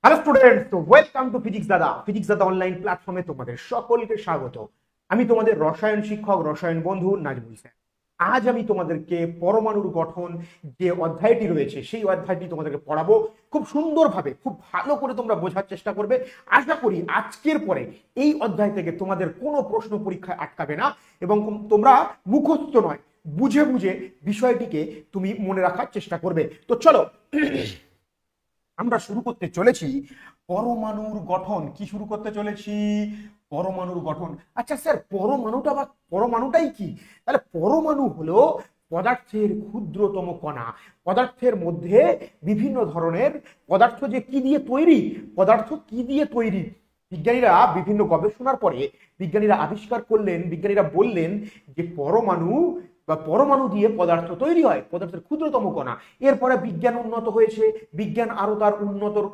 Hello students, welcome to physics দাদা online প্ল্যাটফর্মে তোমাদের সকলকে স্বাগত। আমি তোমাদের রসায়ন শিক্ষক, রসায়ন বন্ধু নাজমুল স্যার। আজ আমি তোমাদেরকে পরমাণুর গঠন যে অধ্যায়টি রয়েছে সেই অধ্যায়টি তোমাদেরকে পড়াবো খুব সুন্দরভাবে, খুব ভালো করে তোমরা বোঝার চেষ্টা করবে। আশা করি আজকের পরে এই অধ্যায় থেকে তোমাদের কোনো প্রশ্ন পরীক্ষায় আটকাবে না এবং তোমরা মুখস্থ নয়, বুঝে বুঝে বিষয়টিকে তুমি মনে রাখার চেষ্টা করবে। তো চলো আমরা শুরু করতে চলেছি পরমাণুর গঠন। কি শুরু করতে চলেছি? পরমাণুর গঠন। আচ্ছা স্যার, পরমাণুটাই কি? তাহলে পরমাণু হলো পদার্থের ক্ষুদ্রতম কণা। পদার্থের মধ্যে বিভিন্ন ধরনের পদার্থ যে কি দিয়ে তৈরি, পদার্থ কি দিয়ে তৈরি, বিজ্ঞানীরা বিভিন্ন গবেষণার পরে বিজ্ঞানীরা আবিষ্কার করলেন, বিজ্ঞানীরা বললেন যে পরমাণু দিয়ে পদার্থ তৈরি হয়, পদার্থের ক্ষুদ্রতম কণা। এরপরে বিজ্ঞান উন্নত হয়েছে, বিজ্ঞান আরো তার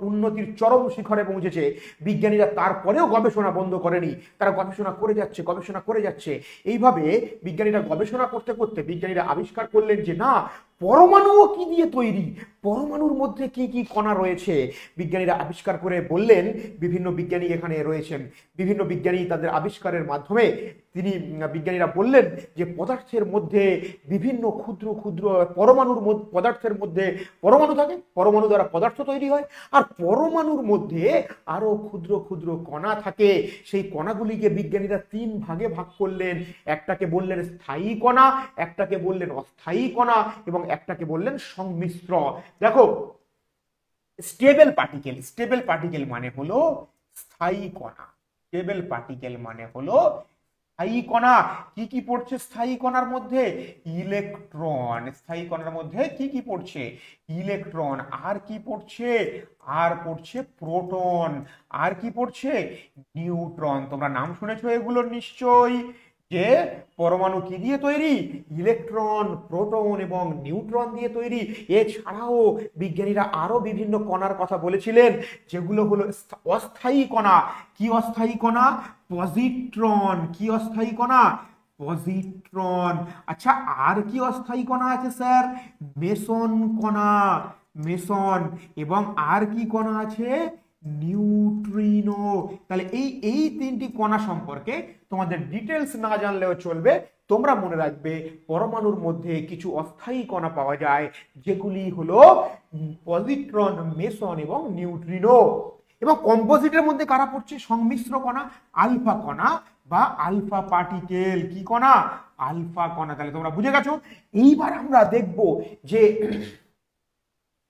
উন্নতির চরম শিখরে পৌঁছেছে। বিজ্ঞানীরা তারপরেও গবেষণা বন্ধ করেনি, তারা গবেষণা করে যাচ্ছে। এইভাবে বিজ্ঞানীরা গবেষণা করতে করতে বিজ্ঞানীরা আবিষ্কার করলেন যে না, পরমাণুও কি দিয়ে তৈরি, পরমাণুর মধ্যে কি কি কণা রয়েছে। বিজ্ঞানীরা আবিষ্কার করে বললেন, বিভিন্ন বিজ্ঞানী এখানে রয়েছেন, বিভিন্ন বিজ্ঞানী তাদের আবিষ্কারের মাধ্যমে বিজ্ঞানীরা বললেন যে পদার্থের মধ্যে বিভিন্ন ক্ষুদ্র ক্ষুদ্র পদার্থের মধ্যে পরমাণু থাকে, পরমাণু দ্বারা পদার্থ তৈরি হয়, আর পরমাণুর মধ্যে আরো ক্ষুদ্র ক্ষুদ্র কণা থাকে। সেই কণাগুলিকে বিজ্ঞানীরা তিন ভাগে ভাগ করলেন। একটাকে বললেন স্থায়ী কণা, একটাকে বললেন অস্থায়ী কণা এবং একটাকে বললেন সংমিশ্র। দেখো, স্টেবল পার্টিকেল মানে হলো স্থায়ী কণা। স্টেবল পার্টিকেল মানে হলো স্থায়ী কণা। কি কি পড়ছে স্থায়ী কণার মধ্যে? ইলেকট্রন। স্থায়ী কণার মধ্যে কি কি পড়ছে? ইলেকট্রন। আর কি পড়ছে? আর পড়ছে প্রোটন। আর কি পড়ছে? নিউট্রন। তোমরা নাম শুনেছো এগুলোর নিশ্চয়ই, যে পরমাণু কি দিয়ে তৈরি? ইলেকট্রন, প্রোটন এবং নিউট্রন দিয়ে তৈরি। এছাড়াও বিজ্ঞানীরা আরো বিভিন্ন কণার কথা বলেছিলেন, যেগুলো হলো অস্থায়ী কণা। কি অস্থায়ী কণা? পজিট্রন। কি অস্থায়ী কণা? পজিট্রন। আচ্ছা, আর কি অস্থায়ী কণা আছে স্যার? মেসন কণা। মেসন। এবং আর কি কণা আছে? নিউট্রিনো। তাহলে এই এই তিনটি কণা সম্পর্কে তোমাদের ডিটেলস না জানলেও চলবে। তোমরা মনে রাখবে পরমাণুর মধ্যে কিছু অস্থায়ী কণা পাওয়া যায়, যেগুলি হলো পজিট্রন, মেসন এবং নিউট্রিনো। এবং কম্পোজিটের মধ্যে কারা পড়ছে? সংমিশ্র কণা, আলফা কণা বা আলফা পার্টিকেল। কি কণা? আলফা কণা। তাহলে তোমরা বুঝে গেছো। এইবার আমরা দেখব যে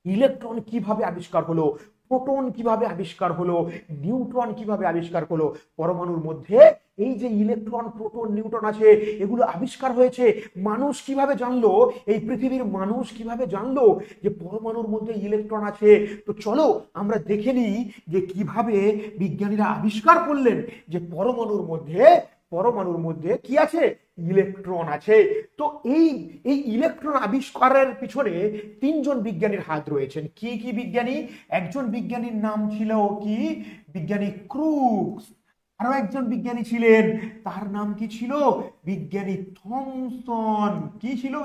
ইলেকট্রন কিভাবে আবিষ্কার হলো, প্রোটন কিভাবে আবিষ্কার হলো, নিউট্রন কিভাবে আবিষ্কার হলো। পরমাণুর মধ্যে এই যে ইলেকট্রন, প্রোটন, নিউট্রন আছে, এগুলো আবিষ্কার হয়েছে। মানুষ কিভাবে জানলো, এই পৃথিবীর মানুষ কিভাবে জানলো যে পরমাণুর মধ্যে ইলেকট্রন আছে? তো চলো আমরা দেখে নিই যে কিভাবে বিজ্ঞানীরা আবিষ্কার করলেন যে পরমাণুর মধ্যে কি আছে? ইলেকট্রন আছে। তো এই এই ইলেকট্রন আবিষ্কারের পিছনে তিনজন বিজ্ঞানীর হাত রয়েছেন। কি কি বিজ্ঞানী? একজন বিজ্ঞানীর নাম ছিল কি? বিজ্ঞানী ক্রুক্স। আরো একজন বিজ্ঞানী ছিলেন, তার নাম কি ছিল? বিজ্ঞানী থমসন। কি ছিল?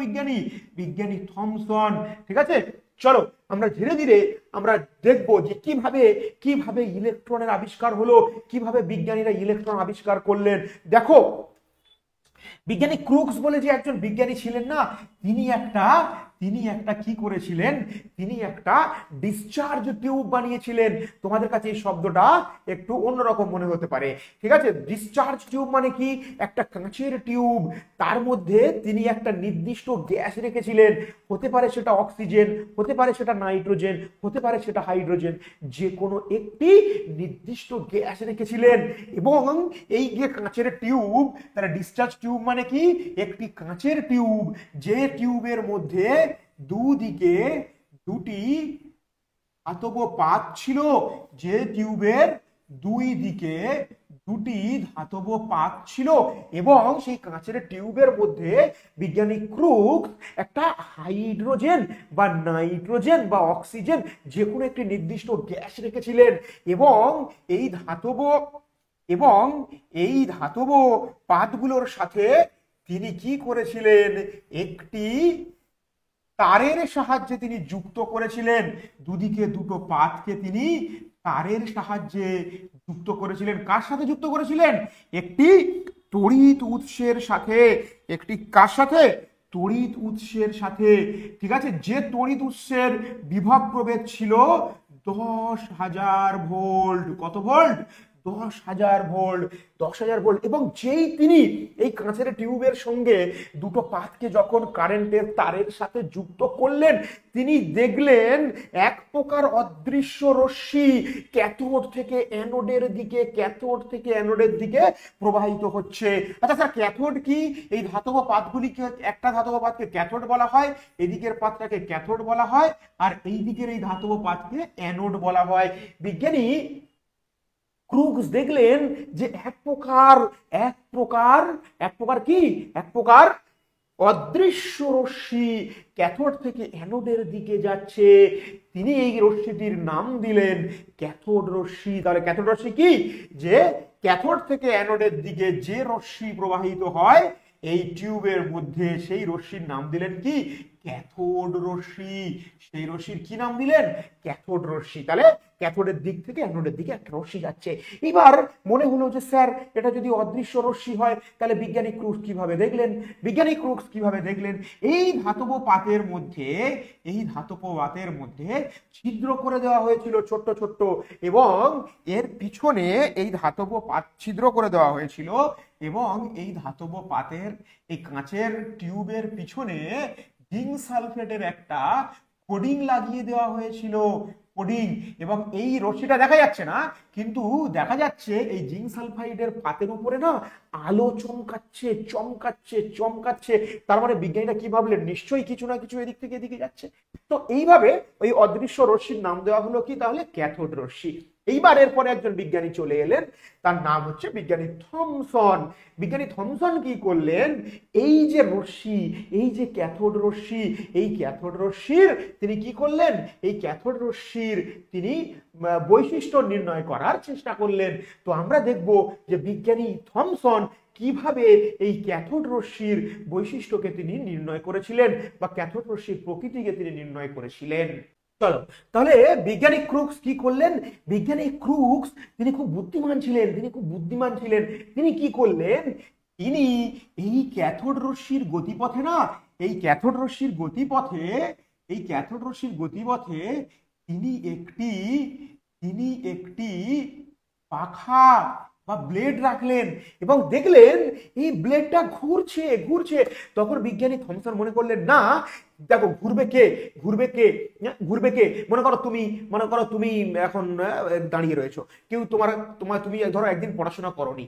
বিজ্ঞানী থমসন। ঠিক আছে, চলো আমরা ধীরে ধীরে আমরা দেখবো যে কিভাবে কিভাবে ইলেকট্রনের আবিষ্কার হলো, কিভাবে বিজ্ঞানীরা ইলেকট্রন আবিষ্কার করলেন। দেখো, বিজ্ঞানী ক্রুক্স বলে যে একজন বিজ্ঞানী ছিলেন না, তিনি একটা কি করেছিলেন? তিনি একটা ডিসচার্জ টিউব বানিয়েছিলেন। তোমাদের কাছে এই শব্দটা একটু অন্যরকম মনে হতে পারে, ঠিক আছে? ডিসচার্জ টিউব মানে কি? একটা কাঁচের টিউব, তার মধ্যে তিনি একটা নির্দিষ্ট গ্যাস রেখেছিলেন। হতে পারে সেটা অক্সিজেন, হতে পারে সেটা নাইট্রোজেন, হতে পারে সেটা হাইড্রোজেন, যে কোনো একটি নির্দিষ্ট গ্যাস রেখেছিলেন। এবং এই যে কাঁচের টিউব, তারা ডিসচার্জ টিউব মানে কি? একটি কাঁচের টিউব, যে টিউবের মধ্যে দুদিকে দুটি ধাতব পাত ছিল, যে টিউবের দুই দিকে দুটি ধাতব পাত ছিল। এবং সেই কাঁচের টিউবের মধ্যে বিজ্ঞানী ক্রুক একটা হাইড্রোজেন বা নাইট্রোজেন বা অক্সিজেন যে কোনো একটি নির্দিষ্ট গ্যাস রেখেছিলেন। এবং এই ধাতব এবং এই ধাতব পাতগুলোর সাথে তিনি কি করেছিলেন? একটি তারের সাহায্যে তিনি যুক্ত করেছিলেন। দুদিকে দুটো পাতকে তিনি তারের সাহায্যে যুক্ত করেছিলেন। কার সাথে যুক্ত করেছিলেন? একটি তড়িৎ উৎসের সাথে। একটি কার সাথে? তড়িৎ উৎসের সাথে। ঠিক আছে, যে তড়িৎ উৎসের বিভব প্রভেদ ছিল 10,000 ভোল্ট। কত ভোল্ট? 10,000 ভোল্ট। 10,000 ভোল্ট। এবং যেই তিনি এই কাঁচের টিউবের সঙ্গে দুটো পাতকে যখন কারেন্টের তারের সাথে যুক্ত করলেন, তিনি দেখলেন এক প্রকার অদৃশ্য রশ্মি ক্যাথোড থেকে অ্যানোডের দিকে, ক্যাথোড থেকে অ্যানোডের দিকে প্রবাহিত হচ্ছে। আচ্ছা স্যার, ক্যাথোড কি? এই ধাতব পাতগুলিকে, একটা ধাতব পাতকে ক্যাথোড বলা হয়, এদিকের পাতটাকে ক্যাথোড বলা হয়, আর এই দিকের এই ধাতব পাতকে অ্যানোড বলা হয়। বিজ্ঞানী ক্রুগস দেখলেন যে এক প্রকার কি, এক প্রকার অদৃশ্য রশ্মি ক্যাথোড থেকে অ্যানোডের দিকে যাচ্ছে। তিনি এই রশ্মিটির নাম দিলেন ক্যাথোড রশ্মি। তাহলে ক্যাথোড রশ্মি কি? যে ক্যাথোড থেকে অ্যানোডের দিকে যে রশ্মি প্রবাহিত হয় এই টিউবের মধ্যে, সেই রশ্মির নাম দিলেন কি? ক্যাথোড রশ্মি। সেই রশ্মির কি নাম দিলেন? ক্যাথোড রশ্মি। তাহলে ক্যাথোডের দিক থেকে অ্যানোডের দিকে একটা রশ্মি যাচ্ছে। এবার মনে হলো যে স্যার, এটা যদি অদৃশ্য রশ্মি হয় তাহলে বিজ্ঞানী ক্রুগস কিভাবে দেখলেন? বিজ্ঞানী ক্রুগস কিভাবে দেখলেন? এই ধাতব পাতের মধ্যে ছিদ্র করে দেওয়া হয়েছিল ছোট্ট ছোট্ট, এবং এর পিছনে এই ধাতব পাত ছিদ্র করে দেওয়া হয়েছিল, এবং এই ধাতব পাতের এই কাঁচের টিউবের পিছনে জিঙ্ক সালফেটের একটা কোডিং লাগিয়ে দেওয়া হয়েছিল। কোডিং। এবং এই রশ্মিটা দেখা যাচ্ছে না, কিন্তু দেখা যাচ্ছে এই জিঙ্ক সালফাইডের পাতের উপরে না আলো চমকাচ্ছে চমকাচ্ছে চমকাচ্ছে। তার মানে বিজ্ঞানীরা কি ভাবলেন? নিশ্চয়ই কিছু না কিছু এদিক থেকে এদিকে যাচ্ছে। তো এইভাবে ওই অদৃশ্য রশ্মির নাম দেওয়া হলো কি? তাহলে ক্যাথোড রশ্মি। এইবার এরপরে একজন বিজ্ঞানী চলে এলেন, তার নাম হচ্ছে বিজ্ঞানী থমসন। বিজ্ঞানী থমসন কি করলেন? এই যে রশ্মি, এই যে ক্যাথোড রশ্মি, এই ক্যাথোড রশ্মির তিনি কি করলেন? এই ক্যাথোড রশ্মির তিনি বৈশিষ্ট্য নির্ণয় করার চেষ্টা করলেন। তো আমরা দেখব যে বিজ্ঞানী থমসন কিভাবে এই ক্যাথোড রশ্মির বৈশিষ্ট্যকে তিনি নির্ণয় করেছিলেন, বা ক্যাথোড রশ্মির প্রকৃতিকে তিনি নির্ণয় করেছিলেন। চলো, তাহলে বিজ্ঞানী ক্রুগস কি করলেন? বিজ্ঞানী ক্রুগস তিনি খুব বুদ্ধিমান ছিলেন। তিনি কি করলেন? তিনি এই ক্যাথোড রশ্মির গতিপথে না, এই ক্যাথোড রশ্মির গতিপথে তিনি একটি পাখা বা ব্লেড রাখলেন, এবং দেখলেন এই ব্লেডটা ঘুরছে। তখন বিজ্ঞানী থমসন মনে করলেন, না দেখো, ঘুরবে কে? মনে করো তুমি এখন দাঁড়িয়ে রয়েছো, কেউ তুমি ধরো একদিন পড়াশোনা করোনি,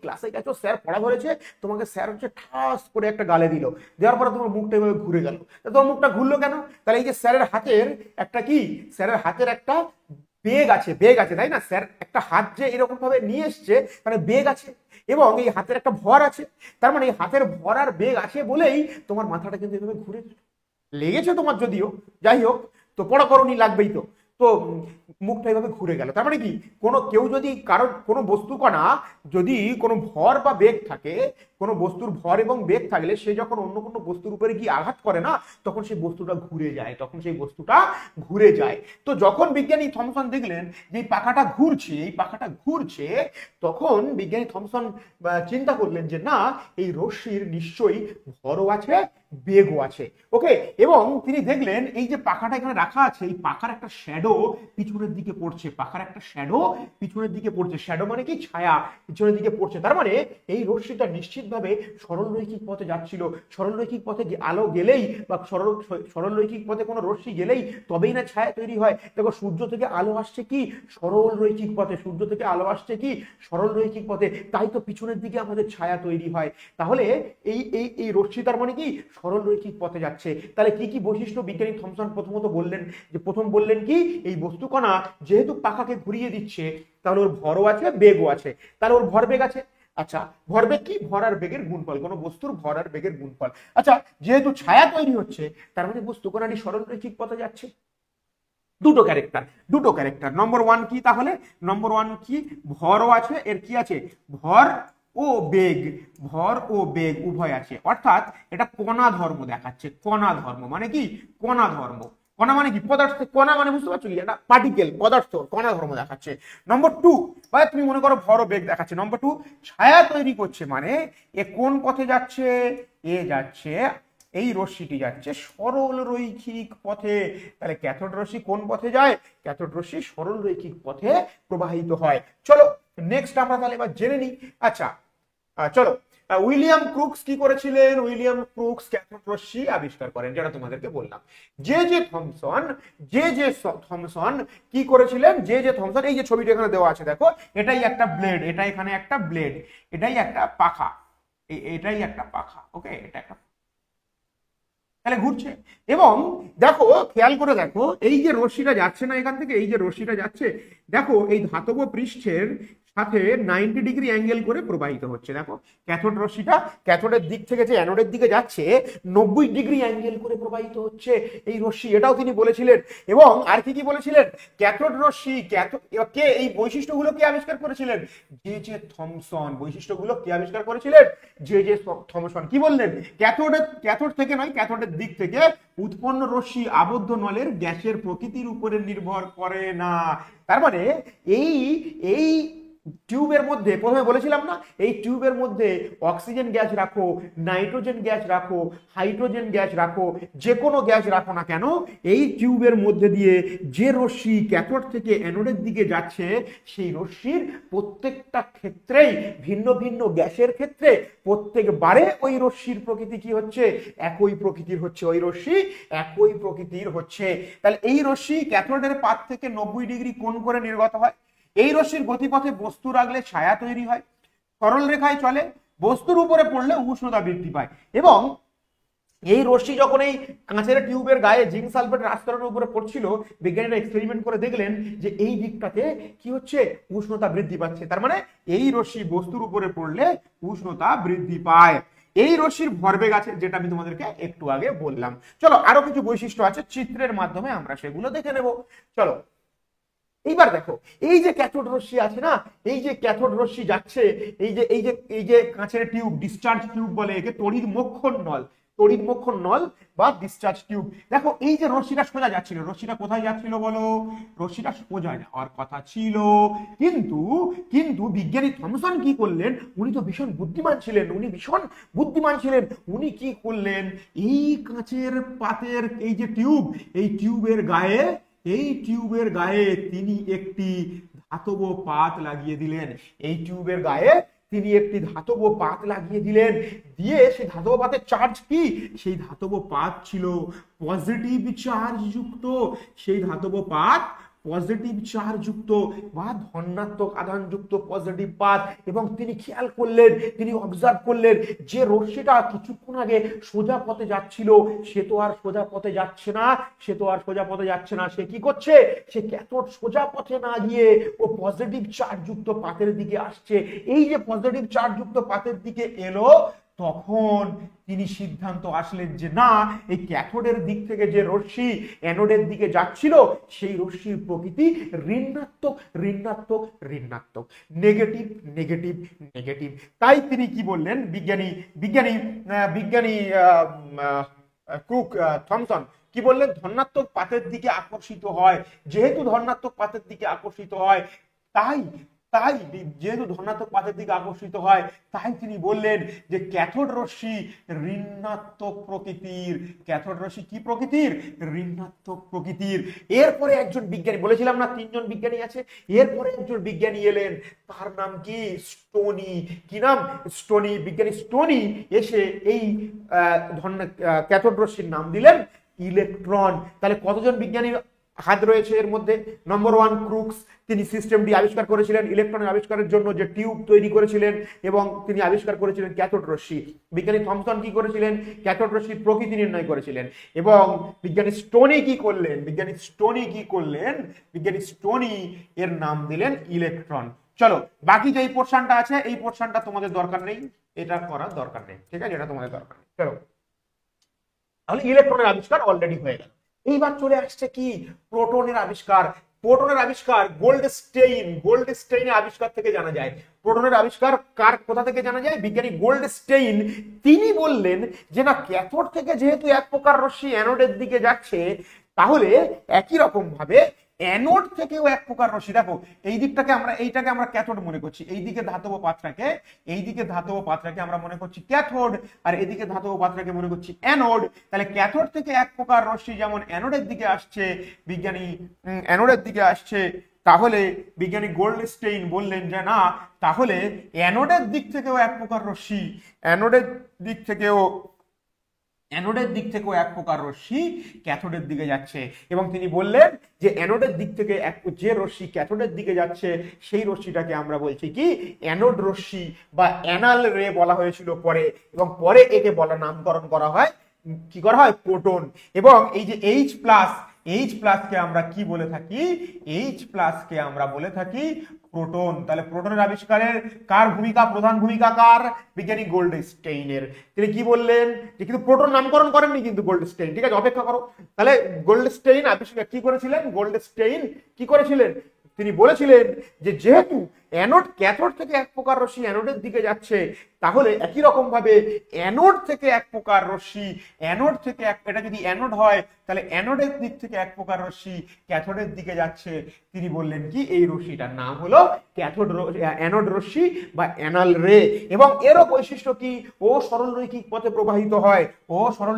ক্লাসে গেছো, স্যার পড়া ধরেছে, তোমাকে স্যার হচ্ছে ঠাস করে একটা গালে দিল, দেওয়ার পরে তোমার মুখটা এভাবে ঘুরে গেল। তোমার মুখটা ঘুরলো কেন? তাহলে এই যে স্যারের হাতের একটা বেগ আছে, তাই না? স্যার একটা হাত যে এরকম ভাবে নিয়ে এসছে, মানে বেগ আছে, এবং এই হাতের একটা ভর আছে। তার মানে এই হাতের ভর আর বেগ আছে বলেই তোমার মাথাটা কিন্তু এভাবে ঘুরে লেগেছে তোমার, যদিও যাই হোক, তো পড়া করনি, লাগবেই তো। তো মুখটা এইভাবে ঘুরে গেল। তার মানে কি, কেউ যদি কোনো বস্তু কণা যদি কোনো ভর বা বেগ থাকে, কোনো বস্তুর ভর এবং বেগ থাকলে সে যখন অন্য কোনো বস্তুর উপরে গিয়ে আঘাত করে না, তখন সেই বস্তুটা ঘুরে যায়। তো যখন বিজ্ঞানী থমসন দেখলেন যে এই পাখাটা ঘুরছে, তখন বিজ্ঞানী থমসন চিন্তা করলেন যে না, এই রশ্মির নিশ্চয়ই ভরও আছে, বেগও আছে। ওকে, এবং তিনি দেখলেন এই যে পাখাটা এখানে রাখা আছে, এই পাখার একটা শ্যাডো পিছনের দিকে পড়ছে। শ্যাডো মানে কি? ছায়া পিছনের দিকে পড়ছে। তার মানে এই রশ্মিটা নিশ্চিতভাবে সরলরৈখিক পথে যাচ্ছিল। সরলরৈখিক পথে আলো গেলেই, বা সরলরৈখিক পথে কোনো রশ্মি গেলেই তবেই না ছায়া তৈরি হয়। দেখো, সূর্য থেকে আলো আসছে কি? সরলরৈখিক পথে। তাই তো পিছনের দিকে আমাদের ছায়া তৈরি হয়। তাহলে এই রশ্মি তার মানে কি? সরলরৈখিক পথে যাচ্ছে। তাহলে কি কি বৈশিষ্ট্য বিজ্ঞানী থমসন প্রথম বললেন কি? এই বস্তুকণা যেহেতু পাখাকে ঘুরিয়ে দিচ্ছে, তাহলে ওর ভরও আছে, বেগও আছে। তাহলে ওর ভরবেগ আছে। আচ্ছা, ভরবেগ কি? ভর আর বেগের গুণফল, কোনো বস্তুর ভর আর বেগের গুণফল। আচ্ছা, যেহেতু ছায়া তৈরি হচ্ছে, তার মানে বস্তুকণাটি সরলরৈখিক পথে যাচ্ছে। দুটো ক্যারেক্টার। নম্বর ওয়ান কি? তাহলে নম্বর ওয়ান কি? ভরও আছে, এর কি আছে? ভর ও বেগ উভয় আছে। অর্থাৎ এটা কণা ধর্ম দেখাচ্ছে। কণা ধর্ম মানে কি? কণা ধর্ম। কণা মানে কি? পদার্থ। কণা মানে বুঝতে পারছো কি? একটা পার্টিকেল, পদার্থ, কণা ধর্ম দেখাচ্ছে। নম্বর 2, বা তুমি মনে করো ভর ও বেগ দেখাচ্ছে। নম্বর 2, ছায়া তৈরি করছে, মানে এ কোন পথে যাচ্ছে? এ যাচ্ছে, এই রশ্মিটি যাচ্ছে সরল রৈখিক পথে। তাহলে ক্যাথোড রশ্মি কোন পথে যায়? ক্যাথোড রশ্মি সরল রৈখিক পথে প্রবাহিত হয়। চলো নেক্সট আমরা তাহলে এবার জেনে নিই। আচ্ছা চলো, উইলিয়াম ক্রুক্স কি করেছিলেন? উইলিয়াম ক্রুক্স ক্যাথোড রশ্মি আবিষ্কার করেন, যেটা তোমাদেরকে বললাম। জে থমসন কি করেছিলেন? জে থমসন, এই যে ছবিটা এখানে দেওয়া আছে দেখো, এটাই একটা ব্লেড, এটা এখানে একটা ব্লেড, এটাই একটা পাখা, এটাই একটা পাখা, ওকে, এটা একটা, তাহলে ঘুরছে। এবং দেখো, খেয়াল করে দেখো, এই যে রশ্মিটা যাচ্ছে না এখান থেকে, এই যে রশ্মিটা যাচ্ছে, দেখো এই ধাতব পৃষ্ঠের সাথে 90 ডিগ্রি অ্যাঙ্গেল করে প্রবাহিত হচ্ছে। দেখো ক্যাথোড রশ্মিটা ক্যাথোডের দিক থেকে যে অ্যানোডের দিকে যাচ্ছে 90 ডিগ্রি অ্যাঙ্গেল করে প্রবাহিত হচ্ছে এই রশ্মি, এটাও তিনি বলেছিলেন। এবং আর কি কি বলেছিলেন? ক্যাথোড রশ্মি, কে এই বৈশিষ্ট্যগুলো কে আবিষ্কার করেছিলেন? J Thomson. বৈশিষ্ট্যগুলো কে আবিষ্কার করেছিলেন? J Thomson. কি বললেন? ক্যাথোড থেকে নয়, ক্যাথোডের দিক থেকে উৎপন্ন রশ্মি আবদ্ধ নলের গ্যাসের প্রকৃতির উপরে নির্ভর করে না। তার মানে এই এই টিউবের মধ্যে, প্রথমে বলেছিলাম না, এই টিউবের মধ্যে অক্সিজেন গ্যাস রাখো, নাইট্রোজেন গ্যাস রাখো, হাইড্রোজেন গ্যাস রাখো, যে কোনো গ্যাস রাখো না কেন, এই টিউবের মধ্যে দিয়ে যে রশ্মি ক্যাথোড থেকে অ্যানোডের দিকে যাচ্ছে, সেই রশ্মির প্রত্যেকটা ক্ষেত্রেই, ভিন্ন ভিন্ন গ্যাসের ক্ষেত্রে প্রত্যেকবারে ওই রশ্মির প্রকৃতি কি হচ্ছে? একই প্রকৃতির হচ্ছে। ওই রশ্মি একই প্রকৃতির হচ্ছে। তাহলে এই রশ্মি ক্যাথোডের পাত থেকে 90 ডিগ্রি কোণ করে নির্গত হয়। এই রশ্মির গতিপথে বস্তু রাখলে ছায়া তৈরি হয়, সরল রেখায় চলে, বস্তুর উপরে পড়লে উষ্ণতা বৃদ্ধি পায়। এবং এই রশ্মি যখন এই কাঁচের টিউবের গায়ে জিঙ্ক সালফেটের আস্তরণের উপরে পড়ছিল, বিজ্ঞানীরা এক্সপেরিমেন্ট করে দেখলেন যে এই দিকটাতে কি হচ্ছে? উষ্ণতা বৃদ্ধি পাচ্ছে। তার মানে এই রশ্মি বস্তুর উপরে পড়লে উষ্ণতা বৃদ্ধি পায়। এই রশ্মির ভরবেগ আছে, যেটা আমি তোমাদেরকে একটু আগে বললাম। চলো আরো কিছু বৈশিষ্ট্য আছে, চিত্রের মাধ্যমে আমরা সেগুলো দেখে নেব। চলো এইবার দেখো, এই যে ক্যাথোড রশ্মি আছে না, এই যে ক্যাথোড রশ্মি যাচ্ছে, এই যে কাঁচের টিউব, ডিসচার্জ টিউব বলে একে, তড়িৎ মোক্ষণ নল বা ডিসচার্জ টিউব। দেখো এই যে রশ্মিটা সোজা যাচ্ছিল, রশ্মিটা কোথায় যাচ্ছিল বলো? রশ্মিটা সোজা যাওয়ার কথা ছিল, কিন্তু কিন্তু বিজ্ঞানী থমসন কি করলেন? উনি তো ভীষণ বুদ্ধিমান ছিলেন, উনি কি করলেন? এই কাঁচের পাতের এই যে টিউব, এই টিউবের গায়ে তিনি একটি ধাতব পাত লাগিয়ে দিলেন। এই টিউবের গায়ে তিনি একটি ধাতব পাত লাগিয়ে দিলেন, দিয়ে সেই ধাতব পাতের চার্জ কি? সেই ধাতব পাত ছিল পজিটিভ চার্জ যুক্ত। সেই ধাতব পাত পজিটিভ চার্জ যুক্ত বা ধনাত্মক আধান যুক্ত পজিটিভ পাত। এবং তিনি খেয়াল করলেন, তিনি অবজার্ভ করলেন যে রশ্মিটা কিছুক্ষণ আগে সোজা পথে যাচ্ছিল, সে তো আর সোজা পথে যাচ্ছে না, সে কি করছে? সে ক্যাথোড সোজা পথে না গিয়ে ও পজিটিভ চার্জ যুক্ত পাতের দিকে আসছে। এই যে পজিটিভ চার্জ যুক্ত পাতের দিকে এলো, তখন তিনি সিদ্ধান্ত আসলেন যে না, এই ক্যাথোডের দিক থেকে যে রশ্মি অ্যানোডের দিকে যাচ্ছিল, সেই রশ্মির প্রকৃতি ঋণাত্মক, নেগেটিভ। তাই তিনি কি বললেন? বিজ্ঞানী থমসন কি বললেন? ধনাত্মক পাতের দিকে আকর্ষিত হয়। যেহেতু ধনাত্মক পাতের দিকে আকর্ষিত হয়, তাই যেহেতু ধনাত্মক পাতের দিকে আকর্ষিত হয়, তাই তিনি বললেন যে ক্যাথোড রশ্মি ঋণাত্মক প্রকৃতির। ক্যাথোড রশ্মি কি প্রকৃতির? ঋণাত্মক প্রকৃতির। এরপরে একজন বিজ্ঞানী, বলেছিলাম না 3জন বিজ্ঞানী আছে, এরপরে একজন বিজ্ঞানী এলেন, তার নাম কি? স্টোনি। কি নাম? স্টোনি। বিজ্ঞানী স্টোনি এসে এই ক্যাথোড রশ্মির নাম দিলেন ইলেকট্রন। তাহলে কতজন বিজ্ঞানীর হাত রয়েছে এর মধ্যে? নম্বর 1 ক্রুক্স, তিনি সিস্টেমটি আবিষ্কার করেছিলেন, ইলেকট্রনের আবিষ্কারের জন্য যে টিউব তৈরি করেছিলেন, এবং তিনি আবিষ্কার করেছিলেন ক্যাথোড রশ্মি। বিজ্ঞানী থমসন কি করেছিলেন? ক্যাথোড রশ্মির প্রকৃতি নির্ণয় করেছিলেন। এবং বিজ্ঞানী স্টোনি কি করলেন? এর নাম দিলেন ইলেকট্রন। চলো বাকি যে পোর্শনটা আছে, এই পোর্শনটা তোমাদের দরকার নেই, এটা করার দরকার নেই, ঠিক আছে? এটা তোমাদের দরকার নেই। চলো, তাহলে ইলেকট্রনের আবিষ্কার অলরেডি হয়ে গেল। এইবার চলে আসছে কি? প্রোটনের আবিষ্কার। গোল্ডস্টেইনের আবিষ্কার থেকে জানা যায়। প্রোটনের আবিষ্কার কোথা থেকে জানা যায়? বিজ্ঞানী গোল্ডস্টেইন তিনি বললেন যে না, ক্যাথোড থেকে যেহেতু এক প্রকার রশ্মি অ্যানোডের দিকে যাচ্ছে, তাহলে একই রকম ভাবে অ্যানোড থেকেও এক প্রকার রশ্মি, দেখো এইটাকে আমরা ক্যাথোড মনে করছি, এইদিকে ধাতব পাত্রাকে আমরা মনে করছি ক্যাথোড, আর এদিকে ধাতব পাত্রাকে মনে করছি অ্যানোড। তাহলে ক্যাথোড থেকে এক প্রকার রশ্মি যেমন অ্যানোডের দিকে আসছে, তাহলে বিজ্ঞানী গোল্ডস্টেইন বললেন যে না, তাহলে অ্যানোডের দিক থেকেও এক প্রকার রশ্মি, অ্যানোডের দিক থেকেও এক প্রকার রশ্মি ক্যাথোডের দিকে যাচ্ছে। এবং তিনি বললেন যে অ্যানোডের দিক থেকে যে রশ্মি ক্যাথোডের দিকে যাচ্ছে সেই রশ্মিটাকে আমরা বলছি কি অ্যানোড রশ্মি বা অ্যানাল রে বলা হয়েছিল পরে, এবং পরে একে নামকরণ করা হয়, কি করা হয়, প্রোটন। এবং এই যে এইচ প্লাসকে আমরা কি বলে থাকি, প্রোটন। তাহলে প্রোটনের আবিষ্কারের কার ভূমিকা, প্রধান ভূমিকা কার, বিজ্ঞানী গোল্ডস্টেইনের। তিনি কি বললেন যে কিন্তু প্রোটন নামকরণ করেননি কিন্তু গোল্ডস্টেইন, ঠিক আছে, অপেক্ষা করো। তাহলে গোল্ডস্টেইন আবিষ্কার কি করেছিলেন, তিনি বলেছিলেন যে যেহেতু অ্যানোড ক্যাথোড থেকে এক প্রকার রশ্মি অ্যানোডের দিকে যাচ্ছে, তাহলে একই রকম ভাবে অ্যানোড থেকে এক প্রকার রশ্মি, এটা যদি অ্যানোড হয় তাহলে অ্যানোডের দিক থেকে এক প্রকার রশ্মি ক্যাথোডের দিকে যাচ্ছে। তিনি বললেন কি এই রশ্মিটার নাম হলো অ্যানোড রশ্মি বা অ্যানাল রে। এবং এরও বৈশিষ্ট্য কি, ও সরলরৈখিক পথে প্রবাহিত হয়, ওরও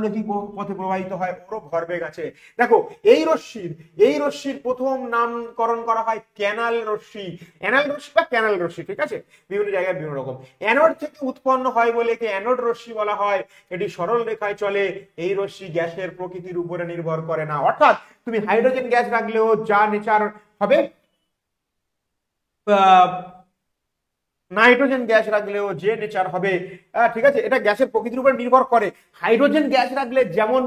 ভরবেগ আছে। দেখো এই রশ্মির প্রথম নামকরণ করা হয় ক্যানাল রশ্মি বা ক্যানাল রশ্মি, ঠিক আছে, বিভিন্ন জায়গায় বিভিন্ন রকম। অ্যানোড থেকে উৎপন্ন হয় বলে একে অ্যানোড রশ্মি বলা হয়, এটি সরল রেখায় চলে, এই রশ্মি গ্যাসের প্রকৃতির উপরে নির্ভর করে না। অর্থাৎ তুমি হাইড্রোজেন গ্যাস রাখলেও যা নেচার হবে, নাইট্রোজেন গ্যাস রাখলেও যে নেচার হবে, ঠিক আছে, এটা গ্যাসের প্রকৃতির উপর নির্ভর করে। হাইড্রোজেন গ্যাস রাখলে যেমন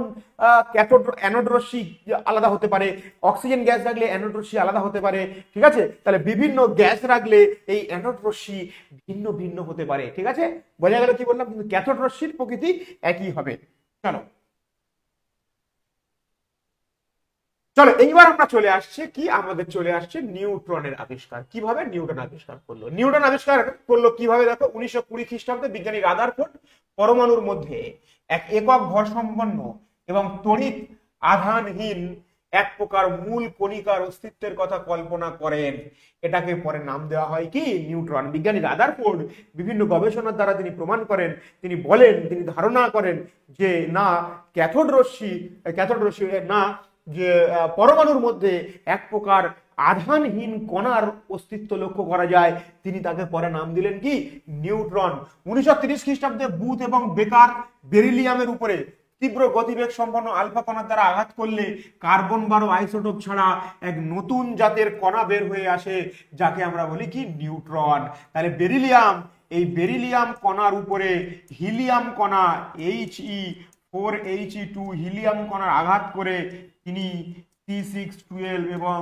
অ্যানোড রশ্মি আলাদা হতে পারে, অক্সিজেন গ্যাস রাখলে অ্যানোড রশ্মি আলাদা হতে পারে, ঠিক আছে। তাহলে বিভিন্ন গ্যাস রাখলে এই অ্যানোড রশ্মি ভিন্ন ভিন্ন হতে পারে, ঠিক আছে, বোঝা গেল কি বললাম, কিন্তু ক্যাথোড রশ্মির প্রকৃতি একই হবে। চলো এইবার আমরা আমাদের চলে আসছে নিউট্রনের আবিষ্কার। কিভাবে নিউটন আবিষ্কার করলো কিভাবে, দেখো 1920 খ্রিস্টাব্দে বিজ্ঞানী রাদারফোর্ড পরমাণুর মধ্যে এক একক ভর সম্পন্ন এবং তড়িৎ আধানহীন এক প্রকার মূল কণিকার অস্তিত্বের কথা কল্পনা করেন। এটাকে পরে নাম দেওয়া হয় কি নিউট্রন। বিজ্ঞানী রাদারফোর্ড বিভিন্ন গবেষণার দ্বারা তিনি প্রমাণ করেন, তিনি ধারণা করেন যে না, ক্যাথোড রশ্মি না, যে পরমাণুর মধ্যে এক প্রকার আধানহীন কণার অস্তিত্ব লক্ষ্য করা যায়। তিনি তাকে পরে নাম দিলেন কি নিউট্রন। 1930 খ্রিস্টাব্দে বুথ এবং বেকার বেরিলিয়ামের উপরে তীব্র গতিবেগ সম্পন্ন আলফা কণার দ্বারা আঘাত করলে কার্বন 12 আইসোটোপ ছাড়া এক নতুন জাতের কণা বের হয়ে আসে, যাকে আমরা বলি কি নিউট্রন। তাহলে এই বেরিলিয়াম কণার উপরে হিলিয়াম কণা He4He2 হিলিয়াম কণার আঘাত করে তিনি C612 এবং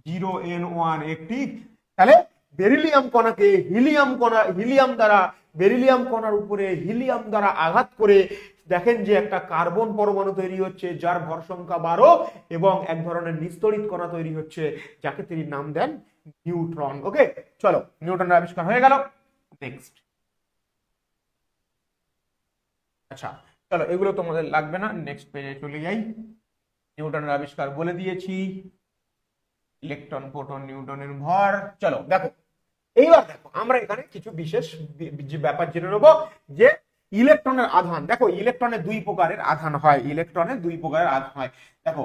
0N1 একটি, তাহলে বেরিলিয়াম কণাকে বেরিলিয়াম কণার উপরে হিলিয়াম দ্বারা আঘাত করে দেখেন যে একটা কার্বন পরমাণু তৈরি হচ্ছে, যার ভর সংখ্যা 12 এবং এক ধরনের নিস্তড়িত কণা তৈরি হচ্ছে, যাকে তিনি নাম দেন নিউট্রন। ওকে, চলো নিউটনের আবিষ্কার হয়ে গেল। নেক্সট, আচ্ছা চলো এগুলো তোমাদের লাগবে না, নেক্সট পেজে চলে যাই। নিউটনের আবিষ্কার বলে দিয়েছি, ইলেকট্রন, প্রোটন, নিউটনের ভর। চলো দেখো, এইবার দেখো আমরা এখানে কিছু বিশেষ ব্যাপার জেনে নেবো যে ইলেকট্রনের আধান। দেখো ইলেকট্রনের দুই প্রকারের আধান হয়, দেখো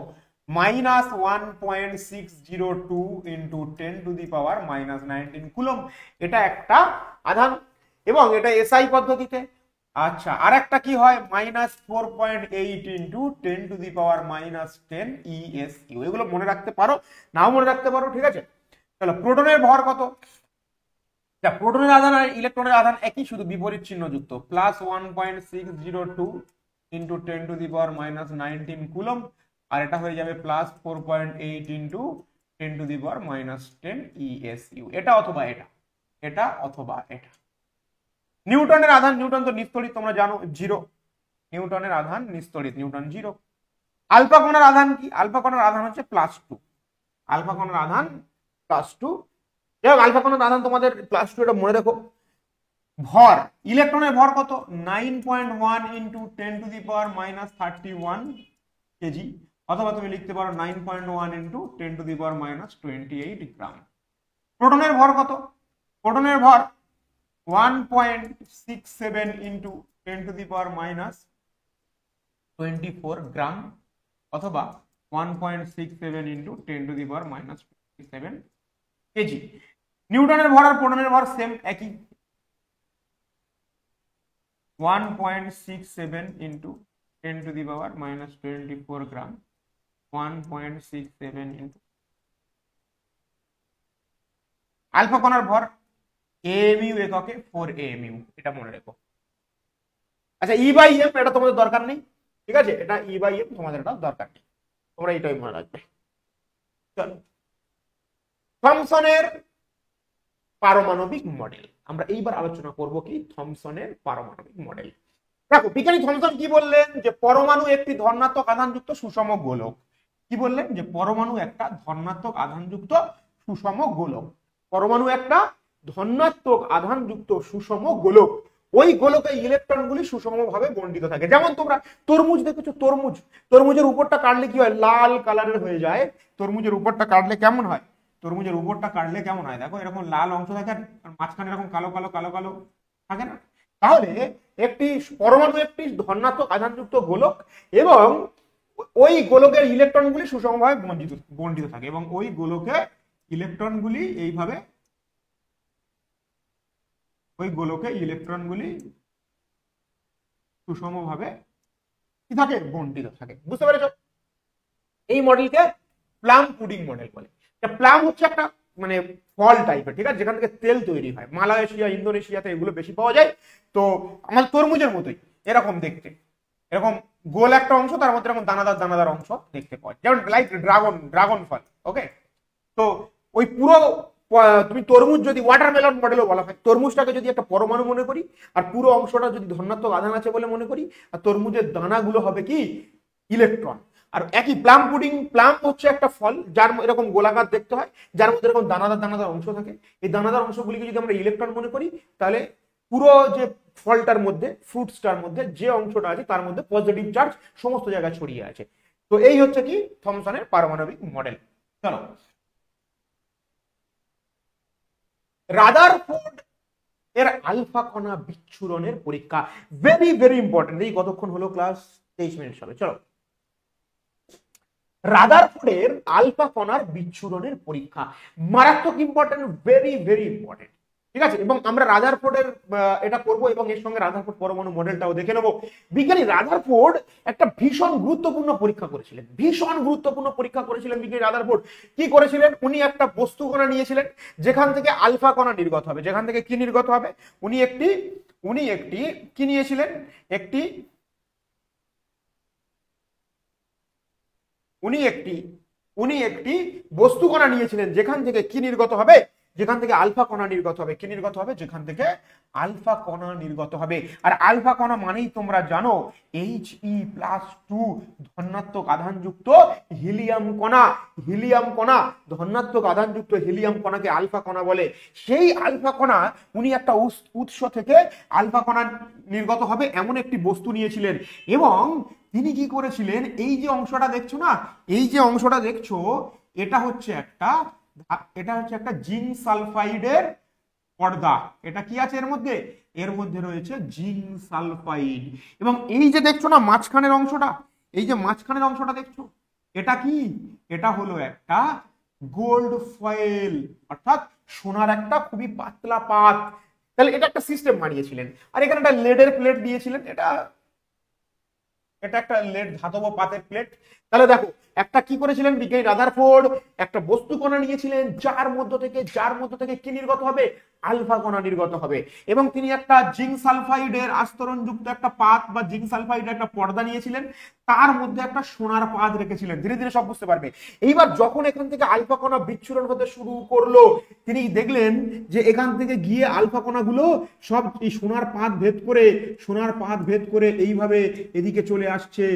-1.602 × 10⁻⁻19 কুলম্ব, এটা একটা আধান এবং এটা এসআই পদ্ধতিতে। আচ্ছা, আর একটা কি হয়, -4.8 × 10⁻⁻10 ESU। এগুলো মনে রাখতে পারো, নাও মনে রাখতে পারো, ঠিক আছে। চলো, প্রোটনের ভর কত? প্রোটনের আধান আর ইলেকট্রনের আধান একই, শুধু বিপরীত চিহ্ন যুক্ত। +1.602 × 10⁻⁻19 কুলম্ব, আর এটা হয়ে যাবে +4.8 × 10⁻⁻10 ESU। এটা অথবা এটা নিউটনের আধান, নিউটন তো নিস্তড়িত, তোমরা জানো, 0। নিউটনের আধান নিস্তড়িত, নিউটন 0। আলফা কণার আধান কি? আলফা কণার আধান হচ্ছে +2। আলফা কণার আধান +2। আলফা কণার আধান তোমাদের +2, এটা মনে রাখো। ভর, ইলেকট্রনের ভর কত? 9.1 × 10⁻31 কেজি, অথবা তুমি লিখতে পারো 9.1 ইন্টু 10⁻⁻28 গ্রাম। প্রোটনের ভর কত? প্রোটনের ভর 1.67 ইন্টু 10⁻⁻24 গ্রাম অথবা 1.67 ইন্টু 10⁻⁻27 কেজি। নিউটনের ভর আর প্রোটনের ভর সেম একই, 1.67 ইন্টু 10⁻⁻24 গ্রাম, 1.67 ইন্টু আলফা কণার ভর এএমইউ এককে 4 এএমইউ, এটা মনে রেখো। আচ্ছা ই বাই এম এটা তোমাদের দরকার নেই, ঠিক আছে, এটা ই বাই এম তোমাদের এটা দরকার নেই, তোমরা এটাই মনে রাখবে। চলো, থমসনের পারমাণবিক মডেল আমরা এইবার আলোচনা করব কি থমসনের পারমাণবিক মডেল। দেখো বিজ্ঞানী থমসন কি বললেন, যে পরমাণু একটি ধনাত্মক আধানযুক্ত সুষম গোলক। কি বললেন, যে পরমাণু একটা ধনাত্মক আধানযুক্ত সুষম গোলক। পরমাণু একটা ধনাত্মক আধানযুক্ত সুষম গোলক, ওই গোলকে ইলেকট্রনগুলি সুষমভাবে বণ্টিত থাকে। যেমন তোমরা তরমুজ দেখেছো, তরমুজের উপরটা কাটলে কি হয়, লাল কালারের হয়ে যায়। তরমুজের উপরটা কাটলে কেমন হয়, তরমুজের উপরটা কাটলে কেমন হয়, দেখো এরকম লাল অংশ থাকে আর মাঝখানে এরকম কালো কালো কালো কালো থাকে না। তাহলে একটি পরমাণু একটি ধনাত্মক আধানযুক্ত গোলক এবং ওই গোলকের ইলেকট্রনগুলি সুষমভাবে বণ্টিত থাকে এবং ওই গোলকে ইলেকট্রনগুলি এইভাবে সুষমভাবে কি থাকে, বণ্টিত থাকে। বুঝতে পেরেছ? এই মডেলকে প্লাম পুডিং মডেল বলে। প্লাম হচ্ছে একটা মানে ফল টাইপের, ঠিক আছে, যেখান থেকে তেল তৈরি হয়। মালয়েশিয়া ইন্দোনেশিয়াতে এগুলো বেশি পাওয়া যায়। তো আমাদের তরমুজের মতোই এরকম দেখতে, এরকম গোল একটা অংশ, তার মধ্যে এরকম দানাদার দানাদার অংশ দেখতে পাওয়া যায়, যেমন লাইক ড্রাগন ফল। ওকে, তো ওই পুরো তুমি তরমুজ যদি ওয়াটারমেলন মডেলও বলা হয়, তরমুজটাকে যদি একটা পরমাণু মনে করি আর পুরো অংশটা যদি ধনাত্মক আধান আছে বলে মনে করি, আর তরমুজের দানাগুলো হবে কি ইলেকট্রন। আর একই প্লাম পুডিং, প্লাম হচ্ছে একটা ফল যার এরকম গোলাকার দেখতে হয়, যার মধ্যে এরকম দানাদার দানাদার অংশ থাকে। এই দানাদার অংশগুলিকে যদি আমরা ইলেকট্রন মনে করি, তাহলে পুরো যে ফলটার মধ্যে, ফ্রুটসটার মধ্যে যে অংশটা আছে তার মধ্যে পজিটিভ চার্জ সমস্ত জায়গায় ছড়িয়ে আছে। তো এই হচ্ছে কি থমসনের পারমাণবিক মডেল। চলো, রাদারফোর্ড এর আলফা কণা বিচ্ছুরণের পরীক্ষা, ভেরি ভেরি ইম্পর্টেন্ট। এই কতক্ষণ হলো, ক্লাস 23 মিনিট হবে। চলো, রাদারফোর্ডের আলফা কণার বিচ্ছুরণের পরীক্ষা মারাত্মক ইম্পর্টেন্ট, ভেরি ভেরি ইম্পর্টেন্ট, ঠিক আছে। এবং আমরা রাদারফোর্ডের এটা করব এবং এর সঙ্গে রাদারফোর্ড পরমাণু মডেলটাও দেখে নেব। বিজ্ঞানী রাদারফোর্ড একটা ভীষণ গুরুত্বপূর্ণ পরীক্ষা করেছিলেন, বিজ্ঞানী রাদারফোর্ড কি করেছিলেন, উনি একটা বস্তু কণা নিয়েছিলেন যেখান থেকে আলফা কণা নির্গত হবে। যেখান থেকে কি নির্গত হবে, উনি একটি কি নিয়েছিলেন, উনি একটি বস্তু কণা নিয়েছিলেন যেখান থেকে কি নির্গত হবে, যেখান থেকে আলফা কণা নির্গত হবে। কি নির্গত হবে, যেখান থেকে আলফা কণা নির্গত হবে। আর আলফা কণা মানেই তোমরা জানো He+2 ধনাত্মক আধানযুক্ত হিলিয়াম কণা, ধনাত্মক আধানযুক্ত হিলিয়াম কণাকে আলফা কণা বলে। সেই আলফা কণা উনি একটা উৎস থেকে আলফা কণা নির্গত হবে এমন একটি বস্তু নিয়েছিলেন এবং তিনি কি করেছিলেন, এই যে অংশটা দেখছো না, এটা হচ্ছে একটা জিঙ্ক সালফাইডের পর্দা। এটা কি আছে এর মধ্যে রয়েছে জিঙ্ক সালফাইড। এবং এই যে দেখছো না মাঝখানের অংশটা, দেখছো এটা কি, এটা হলো একটা গোল্ড ফয়েল, অর্থাৎ সোনার একটা খুবই পাতলা পাত। তাহলে এটা একটা সিস্টেম বানিয়েছিলেন। আর এখানে একটা লেডের প্লেট দিয়েছিলেন, এটা একটা লেড ধাতব পাতের প্লেট। তাহলে দেখো একটা কি করেছিলেন বিজ্ঞানী রাদারফোর্ড, একটা বস্তু কণা নিয়েছিলেন যার মধ্য থেকে কি নির্গত হবে, আলফা কণা নির্গত হবে। এবং তিনি একটা জিঙ্ক সালফাইডের আস্তরণযুক্ত একটা পাত বা জিঙ্ক সালফাইডের একটা পর্দা নিয়েছিলেন, তার মধ্যে একটা সোনার পাত রেখেছিলেন। ধীরে ধীরে সব বুঝতে পারবে। এইবার যখন এখান থেকে আলফা কণা বিচ্ছুরণ হতে শুরু করলো, তিনি দেখলেন যে এখান থেকে গিয়ে আলফা কণাগুলো সব এই সোনার পাত ভেদ করে এইভাবে এদিকে চলে আসছে,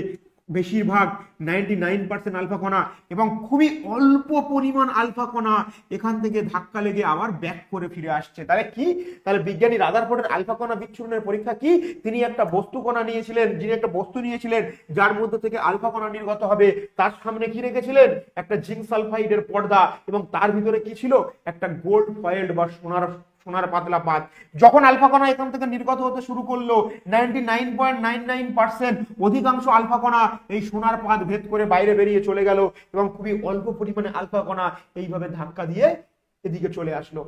বেশিরভাগ 99% আলফা কণা এবং খুবই অল্প পরিমাণ আলফা কণা এখান থেকে ধাক্কা লেগে আবার ব্যাক করে ফিরে আসছে। তাহলে কি, তাহলে বিজ্ঞানী রাদারফোর্ডের আলফা কণা বিচ্ছুরণের পরীক্ষা কি, তিনি একটা বস্তু কণা নিয়েছিলেন, যিনি একটা বস্তু নিয়েছিলেন যার মধ্যে থেকে আলফা কণা নির্গত হবে, তার সামনে কি রেখেছিলেন, একটা জিঙ্ক সালফাইডের পর্দা, এবং তার ভিতরে কি ছিল, একটা গোল্ড ফয়েল বা সোনার পাতলা পাত। যখন আলফা কণা এখান থেকে নির্গত হতে শুরু করলো, 99.99% অধিকাংশ আলফা কণা এই সোনার পাত ভেদ করে বাইরে বেরিয়ে চলে গেল এবং খুবই অল্প পরিমাণে আলফা কণা এইভাবে ধাক্কা দিয়ে এদিকে চলে আসলো।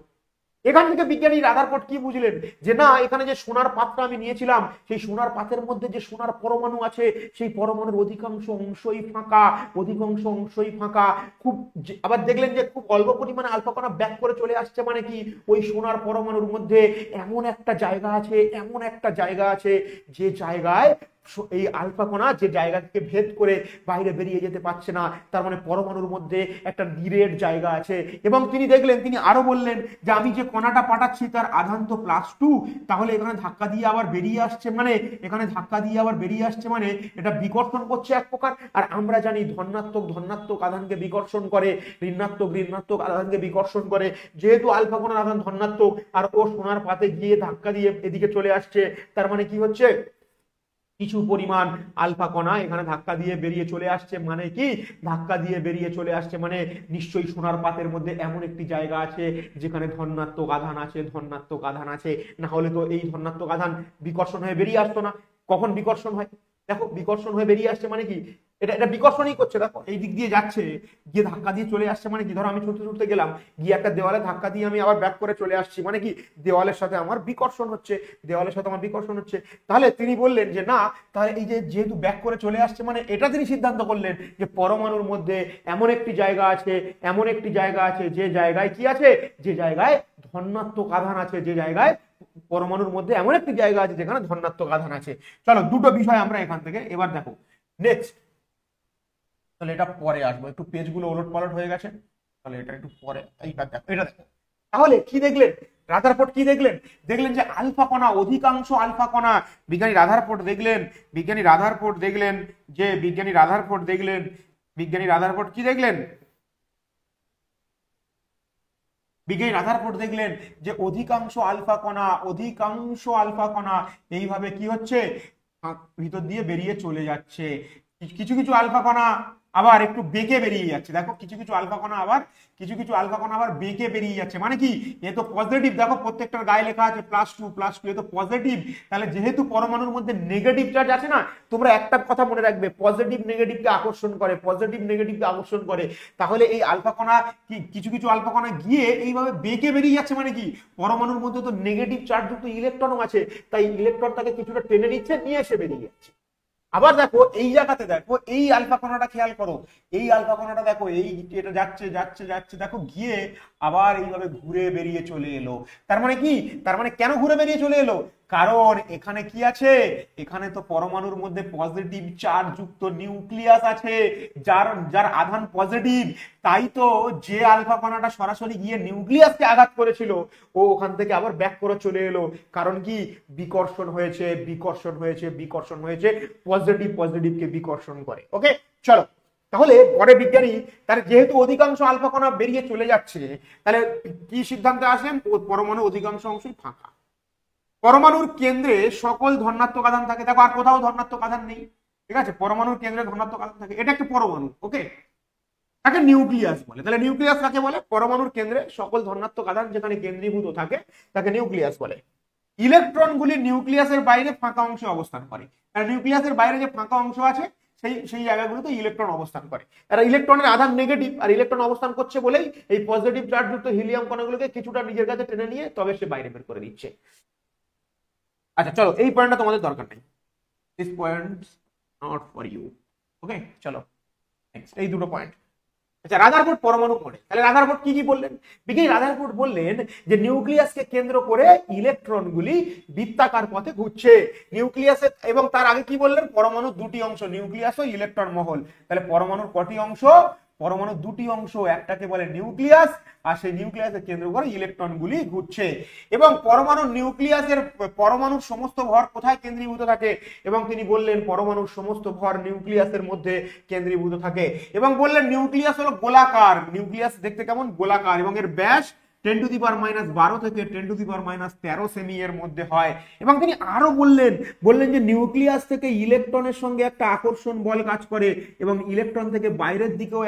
এখান থেকে বিজ্ঞানী রাদারফোর্ড কি বুঝলেন, যে না, এখানে যে সোনার পাত্র আমি নিয়েছিলাম, সেই সোনার পাতের মধ্যে যে সোনার পরমাণু আছে, সেই পরমাণুর অধিকাংশ অংশই ফাঁকা, অধিকাংশ অংশই ফাঁকা। খুব আবার দেখলেন যে খুব অল্প পরিমাণে আলফা কণা ব্যাক করে চলে আসছে, মানে কি, ওই সোনার পরমাণুর মধ্যে এমন একটা জায়গা আছে, এমন একটা জায়গা আছে যে জায়গায় এই আলফা কণা যে জায়গা থেকে ভেদ করে বাইরে বেরিয়ে যেতে পারছে না, তার মানে পরমাণুর মধ্যে একটা নিরেট জায়গা আছে। এবং তিনি দেখলেন, তিনি আরো বললেন যে আমি যে কণাটা পাঠাচ্ছি তার আধান তো +2, তাহলে এখানে ধাক্কা দিয়ে আবার বেরিয়ে আসছে, মানে এখানে ধাক্কা দিয়ে আবার বেরিয়ে আসছে, মানে এটা বিকর্ষণ করছে এক প্রকার। আর আমরা জানি ধনাত্মক ধনাত্মক আধানকে বিকর্ষণ করে, ঋণাত্মক ঋণাত্মক আধানকে বিকর্ষণ করে। যেহেতু আলফা কণার আধান ধনাত্মক আর ও সোনার পাতে গিয়ে ধাক্কা দিয়ে এদিকে চলে আসছে, তার মানে কি হচ্ছে, কিছু পরিমাণ আলফা কণা এখানে ধাক্কা দিয়ে বেরিয়ে চলে আসছে, মানে কি, ধাক্কা দিয়ে বেরিয়ে চলে আসছে মানে নিশ্চয়ই সোনার পাতের মধ্যে এমন একটি জায়গা আছে যেখানে ধনাত্মক আধান আছে, ধনাত্মক আধান আছে। না হলে তো এই ধনাত্মক আধান বিকর্ষণ হয়ে বেরিয়ে আসতো না। কখন বিকর্ষণ হয়, দেখো, বিকর্ষণ হয়ে বেরিয়ে আসছে মানে কি, এটা বিকর্ষণই করছে। দেখো, এই দিক দিয়ে যাচ্ছে, গিয়ে ধাক্কা দিয়ে চলে আসছে, মানে কি, ধরো আমি ছুটতে ছুটতে গেলাম, গিয়ে একটা দেওয়ালে ধাক্কা দিয়ে আমি আবার ব্যাক করে চলে আসছি, মানে কি, দেওয়ালের সাথে আমার বিকর্ষণ হচ্ছে, দেওয়ালের সাথে আমার বিকর্ষণ হচ্ছে। তাহলে তিনি বললেন যে না, তাহলে এই যে যেহেতু ব্যাক করে চলে আসছে, মানে এটা তিনি সিদ্ধান্ত করলেন যে পরমাণুর মধ্যে এমন একটি জায়গা আছে, এমন একটি জায়গা আছে যে জায়গায় কি আছে, যে জায়গায় ধনাত্মক আধান আছে, যে জায়গায় পরমাণুর মধ্যে এমন একটি জায়গা আছে যেখানে ধনাত্মক আধান আছে। চলো, দুটো বিষয় আমরা এখান থেকে এবার দেখো। নেক্সট, তাহলে এটা পরে আসবো, একটু পেজগুলো ওলট পালট হয়ে গেছে, তাহলে এটা একটু পরে, এইটা দেখো, এটা দেখো। তাহলে কি দেখলেন, রাদারফোর্ড কি দেখলেন, দেখলেন যে আলফা কণা, অধিকাংশ আলফা কণা, বিজ্ঞানী রাদারফোর্ড দেখলেন কি দেখলেন, বিজ্ঞানী রাদারফোর্ড দেখলেন যে অধিকাংশ আলফা কণা এইভাবে কি হচ্ছে, ভিতর দিয়ে বেরিয়ে চলে যাচ্ছে। কিছু কিছু আলফা কণা আবার একটু বেঁকে বেরিয়ে যাচ্ছে। দেখো, কিছু কিছু আলফা কণা আবার বেঁকে বেরিয়ে যাচ্ছে, মানে কি, এ তো পজিটিভ। দেখো, প্রত্যেকটার গায়ে লেখা আছে +2, এ তো পজিটিভ। তাহলে যেহেতু পরমাণুর মধ্যে নেগেটিভ চার্জ আছে না, তোমরা একটা কথা মনে রাখবে, পজিটিভ নেগেটিভকে আকর্ষণ করে। তাহলে এই আলফা কণা কিছু কিছু আলফা কণা গিয়ে এইভাবে বেঁকে বেরিয়ে যাচ্ছে, মানে কি, পরমাণুর মধ্যে তো নেগেটিভ চার্জ যুক্ত ইলেকট্রনও আছে, তাই ইলেকট্রনটাকে কিছুটা টেনে নিচ্ছে, নিয়ে এসে বেরিয়ে যাচ্ছে। আবার দেখো, এই জায়গাতে দেখো, এই আলফা কণাটা খেয়াল করো, এই আলফা কণাটা দেখো, এই এটা যাচ্ছে, দেখো, গিয়ে আবার এইভাবে ঘুরে বেরিয়ে চলে এলো। তার মানে কি, তার মানে কেন ঘুরে বেরিয়ে চলে এলো, কারণ এখানে কি আছে, এখানে তো পরমাণুর মধ্যে পজিটিভ চার্জ যুক্ত নিউক্লিয়াস আছে, যার আধান পজিটিভ। তাই তো যে আলফা কণাটা সরাসরি গিয়ে নিউক্লিয়াসকে আঘাত করেছিল, ও ওখান থেকে আবার ব্যাক করে চলে এলো। কারণ কি, বিকর্ষণ হয়েছে, পজিটিভকে বিকর্ষণ করে। ওকে, চলো, তাহলে পরে বিজ্ঞানী তার যেহেতু অধিকাংশ আলফা কণা বেরিয়ে চলে যাচ্ছে, তাহলে কি সিদ্ধান্তে আসেন, পরমাণু অধিকাংশ অংশই ফাঁকা। পরমাণুর কেন্দ্রে সকল ধনাত্মক আধান থাকে। দেখো, আর কোথাও ধনাত্মক আধান নেই, ঠিক আছে, পরমাণুর কেন্দ্রে ধনাত্মক আধান থাকে, এটা একটা পরমাণু। ওকে, তাকে নিউক্লিয়াস বলে। তাহলে নিউক্লিয়াস কাকে বলে, পরমাণুর কেন্দ্রে সকল ধনাত্মক আধান যেখানে কেন্দ্রীভূত থাকে তাকে নিউক্লিয়াস বলে। ইলেকট্রনগুলি নিউক্লিয়াসের বাইরে ফাঁকা অংশে অবস্থান করে। আর নিউক্লিয়াসের বাইরে যে ফাঁকা অংশ আছে, সেই জায়গাগুলোতে ইলেকট্রন অবস্থান করে। আর ইলেকট্রনের আধান নেগেটিভ, আর ইলেকট্রন অবস্থান করছে বলেই এই পজিটিভ চার্জ যুক্ত হিলিয়াম কণাগুলোকে কিছুটা নিজের কাছে টেনে নিয়ে তবে সে বাইরে বের করে দিচ্ছে। আচ্ছা, চলো, এই পয়েন্টটা তোমাদের দরকার নেই, this point not for you. Okay, চলো নেক্সট, এই দুটো পয়েন্ট। আচ্ছা, রাদারফোর্ড পরমাণু পড়ে, তাহলে রাদারফোর্ড কি বললেন, বিজ্ঞানী রাদারফোর্ড বললেন যে নিউক্লিয়াসকে কেন্দ্র করে ইলেকট্রনগুলি বৃত্তাকার পথে ঘুরছে। নিউক্লিয়াসে, এবং তার আগে কি বললেন, পরমাণু দুটি অংশ, নিউক্লিয়াস ও ইলেকট্রন মহল। তাহলে পরমাণুর কটি অংশ, পরমাণুর দুটি অংশ, একটাকে বলে নিউক্লিয়াস, আর সেই নিউক্লিয়াসের কেন্দ্র করে ইলেকট্রনগুলি ঘুরছে। এবং পরমাণুর নিউক্লিয়াসের পরমাণুর সমস্ত ভর কোথায় কেন্দ্রীভূত থাকে? এবং তিনি বললেন পরমাণুর সমস্ত ভর নিউক্লিয়াসের মধ্যে কেন্দ্রীভূত থাকে। এবং বললেন নিউক্লিয়াস হলো গোলাকার, নিউক্লিয়াস দেখতে কেমন? গোলাকার, এবং এর ব্যাস 10⁻12 থেকে 10⁻13 সেমি এর মধ্যে হয়। এবং তিনি আরো বললেন যে নিউক্লিয়াস থেকে ইলেকট্রনের সঙ্গে একটা আকর্ষণ বল কাজ করে, এবং ইলেকট্রন থেকে বাইরের দিকেও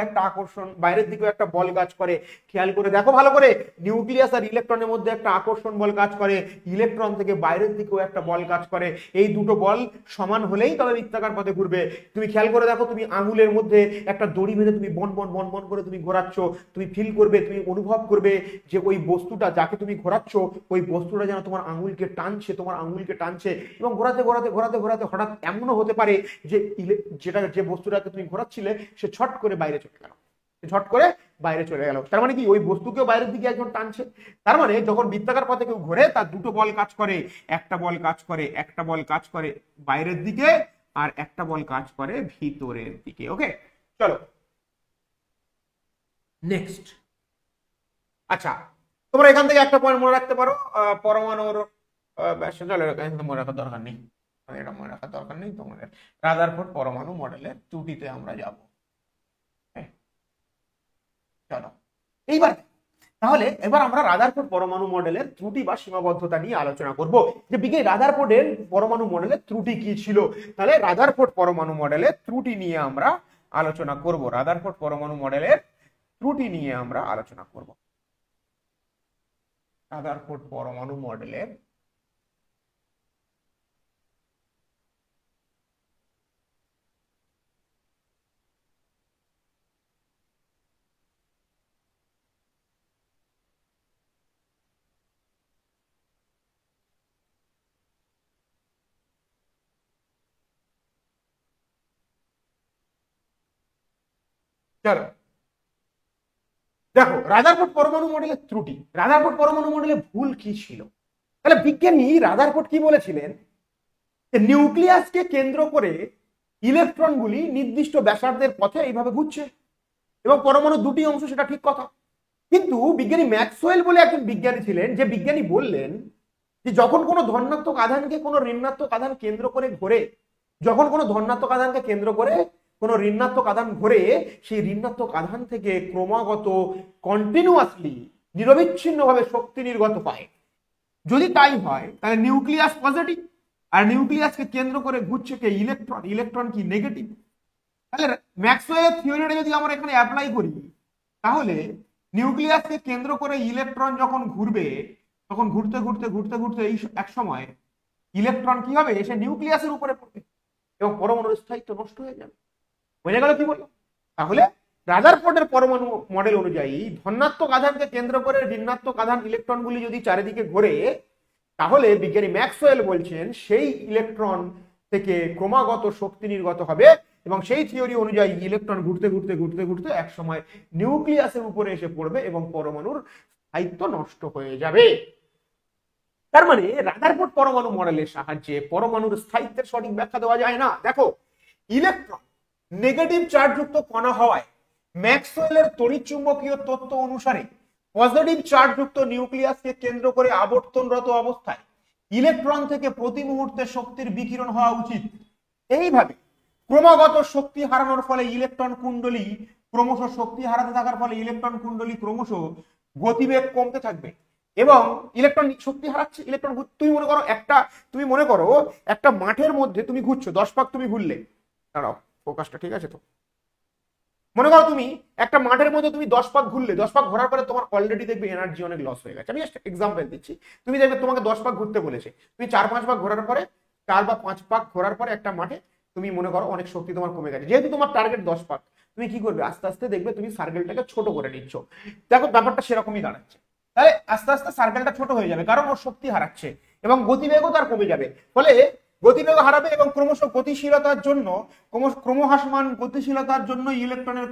একটা বল কাজ করে। খেয়াল করে দেখো ভালো করে, নিউক্লিয়াস আর ইলেকট্রনের মধ্যে একটা আকর্ষণ বল কাজ করে, ইলেকট্রন থেকে বাইরের দিকেও একটা বল কাজ করে। এই দুটো বল সমান হলেই তবে বৃত্তাকার পথে ঘুরবে। তুমি খেয়াল করে দেখো, তুমি আঙুলের মধ্যে একটা দড়ি বেঁধে তুমি বন বন বন বন করে তুমি ঘোরাচ্ছ, তুমি ফিল করবে, তুমি অনুভব করবে যে ওই বস্তুটা যাকে তুমি ঘোরাচ্ছ, ওই বস্তুটা যেন তোমার আঙুলকে টানছে, এবং ঘোরাতে ঘোরাতে ঘোরাতে ঘোরাতে হঠাৎ এমনও হতে পারে যে যে বস্তুটাকে তুমি ঘোরাচ্ছিলে সে ছট করে বাইরে চলে গেল। তার মানে কি? ওই বস্তুকেও বাইরের দিকে একজন টানছে। তার মানে যখন বৃত্তাকার পথে কেউ ঘোরে, তার দুটো বল কাজ করে, একটা বল কাজ করে বাইরের দিকে, আর একটা বল কাজ করে ভিতরের দিকে। ওকে, চলো নেক্সট। আচ্ছা, তোমরা এখান থেকে একটা পয়েন্ট মনে রাখতে পারো, পরমাণুর মনে রাখার দরকার নেই, তোমাদের রাদারফোর্ড পরমাণু মডেলের ত্রুটিতে আমরা যাব। চলো এবার আমরা রাদারফোর্ড পরমাণু মডেলের ত্রুটি বা সীমাবদ্ধতা নিয়ে আলোচনা করব, যে বিজ্ঞানী রাদারফোর্ডের পরমাণু মডেলের ত্রুটি কি ছিল। তাহলে রাদারফোর্ড পরমাণু মডেলের ত্রুটি নিয়ে আমরা আলোচনা করব। রাদারফোর্ড পরমাণু মডেলের ত্রুটি নিয়ে আমরা আলোচনা করব। রাদারফোর্ড পরমাণু মডেলের চলো দেখো, রাদারফোর্ড পরমাণু মডেলের ত্রুটি, রাদারফোর্ড পরমাণু মডেলে ভুল কি ছিল। তাহলে বিজ্ঞানী রাদারফোর্ড কি বলেছিলেন? যে নিউক্লিয়াসকে কেন্দ্র করে ইলেকট্রনগুলি নির্দিষ্ট ব্যাসার্ধের পথে এইভাবে ঘুরছে, এবং পরমাণুর দুটি অংশ, সেটা ঠিক কথা। কিন্তু বিজ্ঞানী ম্যাক্সওয়েল বলে একজন বিজ্ঞানী ছিলেন, যে বিজ্ঞানী বললেন যে যখন কোনো ধনাত্মক আধানকে কোনো ঋণাত্মক আধান কেন্দ্র করে ঘোরে, যখন কোনো ধনাত্মক আধানকে কেন্দ্র করে কোনো ঋণাত্মক আধান ঘোরে, সেই ঋণাত্মক আধান থেকে ক্রমাগত কন্টিনিউয়াসলি নিরবিচ্ছিন্নভাবে শক্তি নির্গত পায়। যদি তাই হয় তাহলে নিউক্লিয়াস পজিটিভ, আর নিউক্লিয়াসকে কেন্দ্র করে ঘুরছে কে? ইলেকট্রন। ইলেকট্রন কি? নেগেটিভ। তাহলে ম্যাক্সওয়েলের থিওরিটা যদি আমরা এখানে অ্যাপ্লাই করি, তাহলে নিউক্লিয়াসকে কেন্দ্র করে ইলেকট্রন যখন ঘুরবে, তখন ঘুরতে ঘুরতে ঘুরতে ঘুরতে এই এক সময় ইলেকট্রন কি হবে? এসে নিউক্লিয়াসের উপরে পড়বে, এবং পরমাণুর স্থায়িত্ব নষ্ট হয়ে যাবে। বোঝা গেল কি বললাম? তাহলে রাদারফোর্ডের পরমাণু মডেল অনুযায়ী ধনাত্মক আধানকে কেন্দ্র করে ঋণাত্মক আধান ইলেকট্রনগুলি যদি চারিদিকে ঘোরে, তাহলে বিজ্ঞানী ম্যাক্সওয়েল বলছেন সেই ইলেকট্রন থেকে ক্রমাগত শক্তি নির্গত হবে, এবং সেই থিওরি অনুযায়ী ইলেকট্রন ঘুরতে ঘুরতে ঘুরতে ঘুরতে এক সময় নিউক্লিয়াসের উপরে এসে পড়বে, এবং পরমাণুর স্থায়িত্ব নষ্ট হয়ে যাবে। তার মানে রাদারফোর্ড পরমাণু মডেলের সাহায্যে পরমাণুর স্থায়িত্বের সঠিক ব্যাখ্যা দেওয়া যায় না। দেখো, ইলেকট্রন নেগেটিভ চার্জযুক্ত কণা হওয়ায় ম্যাক্সওয়েলের তড়িৎচুম্বকীয় তত্ত্ব অনুসারে পজিটিভ চার্জযুক্ত নিউক্লিয়াসকে কেন্দ্র করে আবর্তনরত অবস্থায় ইলেকট্রন থেকে প্রতি মুহূর্তে শক্তির বিকিরণ হওয়া উচিত। এইভাবে ক্রমাগত শক্তি হারানোর ফলে ইলেকট্রন কুণ্ডলী ক্রমশ শক্তি হারাতে থাকার ফলে ইলেকট্রন কুণ্ডলী ক্রমশ গতিবেগ কমতে থাকবে, এবং ইলেকট্রন শক্তি হারাচ্ছে। ইলেকট্রন তুমি মনে করো একটা মাঠের মধ্যে তুমি ঘুরছো, 10 পাক তুমি ঘুরলে, দাঁড়াও ফোকাসটা ঠিক আছে তো? মনে করো তুমি একটা মাঠের মধ্যে তুমি 10 পাক ঘুরলে, 10 পাক ঘোরার পরে তোমার অলরেডি দেখবে এনার্জি অনেক লস হয়ে গেছে। আমি জাস্ট এক্সাম্পল দিচ্ছি। তুমি দেখবে তোমাকে 10 পাক ঘুরতে বলেছে, তুমি 4-5 পাক ঘোরার পরে, 4 বা 5 পাক ঘোরার পরে একটা মাঠে তুমি মনে করো অনেক শক্তি তোমার কমে গেছে। যেহেতু তোমার টার্গেট 10 পাক, তুমি কি করবে? আস্তে আস্তে দেখবে তুমি সার্কেলটাকে ছোট করে নিচ্ছ। দেখো ব্যাপারটা সেরকমই দাঁড়াচ্ছে। তাহলে আস্তে আস্তে সার্কেলটা ছোট হয়ে যাবে, কারণ ওর শক্তি হারাচ্ছে, এবং গতিবেগও তার কমে যাবে। ফলে গতিবেগ হারাবে, এবং ক্রমহ্রাসমান গতিশীলতার জন্য ইলেকট্রনের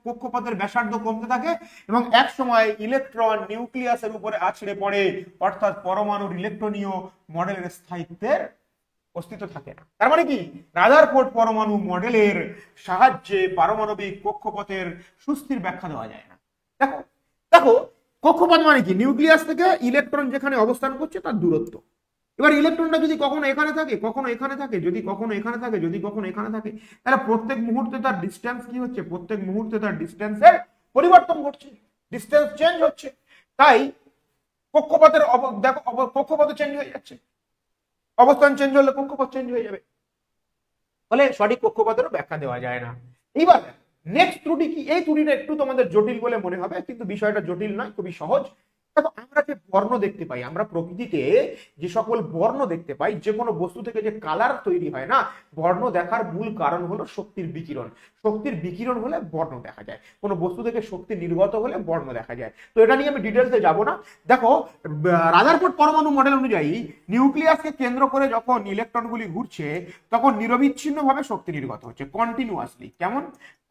কক্ষপথের ব্যাসার্ধ কমতে থাকে, এবং এক সময় ইলেকট্রন নিউক্লিয়াসের উপরে আছড়ে পড়ে, অর্থাৎ পরমাণুর ইলেকট্রনীয় মডেলের স্থায়িত্বের অস্তিত্ব থাকে না। তার মানে কি, রাদারফোর্ড পরমাণু মডেলের সাহায্যে পারমাণবিক কক্ষপথের সুস্থির ব্যাখ্যা দেওয়া যায় না। দেখো দেখো কক্ষপথ মানে কি, নিউক্লিয়াস থেকে ইলেকট্রন যেখানে অবস্থান করছে তার দূরত্ব। এবার ইলেকট্রনটা যদি কখনো এখানে থাকে, কখনো এখানে থাকে, যদি কখনো এখানে থাকে, যদি কখনো এখানে থাকে, তাহলে প্রত্যেক মুহূর্তে তার ডিস্টেন্স কি হচ্ছে, প্রত্যেক মুহূর্তে তার ডিস্টেন্সের পরিবর্তন ঘটছে, ডিস্টেন্স চেঞ্জ হচ্ছে। তাই কক্ষপথের দেখো কক্ষপথ চেঞ্জ হয়ে যাচ্ছে, অবস্থান চেঞ্জ হলে কক্ষপথ চেঞ্জ হয়ে যাবে, ফলে সঠিক কক্ষপথেরও ব্যাখ্যা দেওয়া যায় না। এইবার নেক্সট ত্রুটি কি, এই ত্রুটিটা একটু তোমাদের জটিল বলে মনে হবে, কিন্তু বিষয়টা জটিল নয়, খুবই সহজ। দেখো আমরা যে বর্ণ দেখতে পাই, আমরা প্রকৃতিতে যে সকল বর্ণ দেখতে পাই, যে কোনো বস্তু থেকে যে কালার তৈরি হয় না, বর্ণ দেখার মূল কারণ হলো শক্তির বিকিরণ। শক্তির বিকিরণ হলে বর্ণ দেখা যায়, কোনো বস্তু থেকে শক্তি নির্গত হলে বর্ণ দেখা যায়। তো এটা নিয়ে আমি ডিটেলসে যাব না। দেখো রাদারফোর্ড পরমাণু মডেল অনুযায়ী নিউক্লিয়াসকে কেন্দ্র করে যখন ইলেকট্রনগুলি ঘুরছে, তখন নিরবিচ্ছিন্নভাবে শক্তি নির্গত হচ্ছে, কন্টিনিউয়াসলি। কেমন?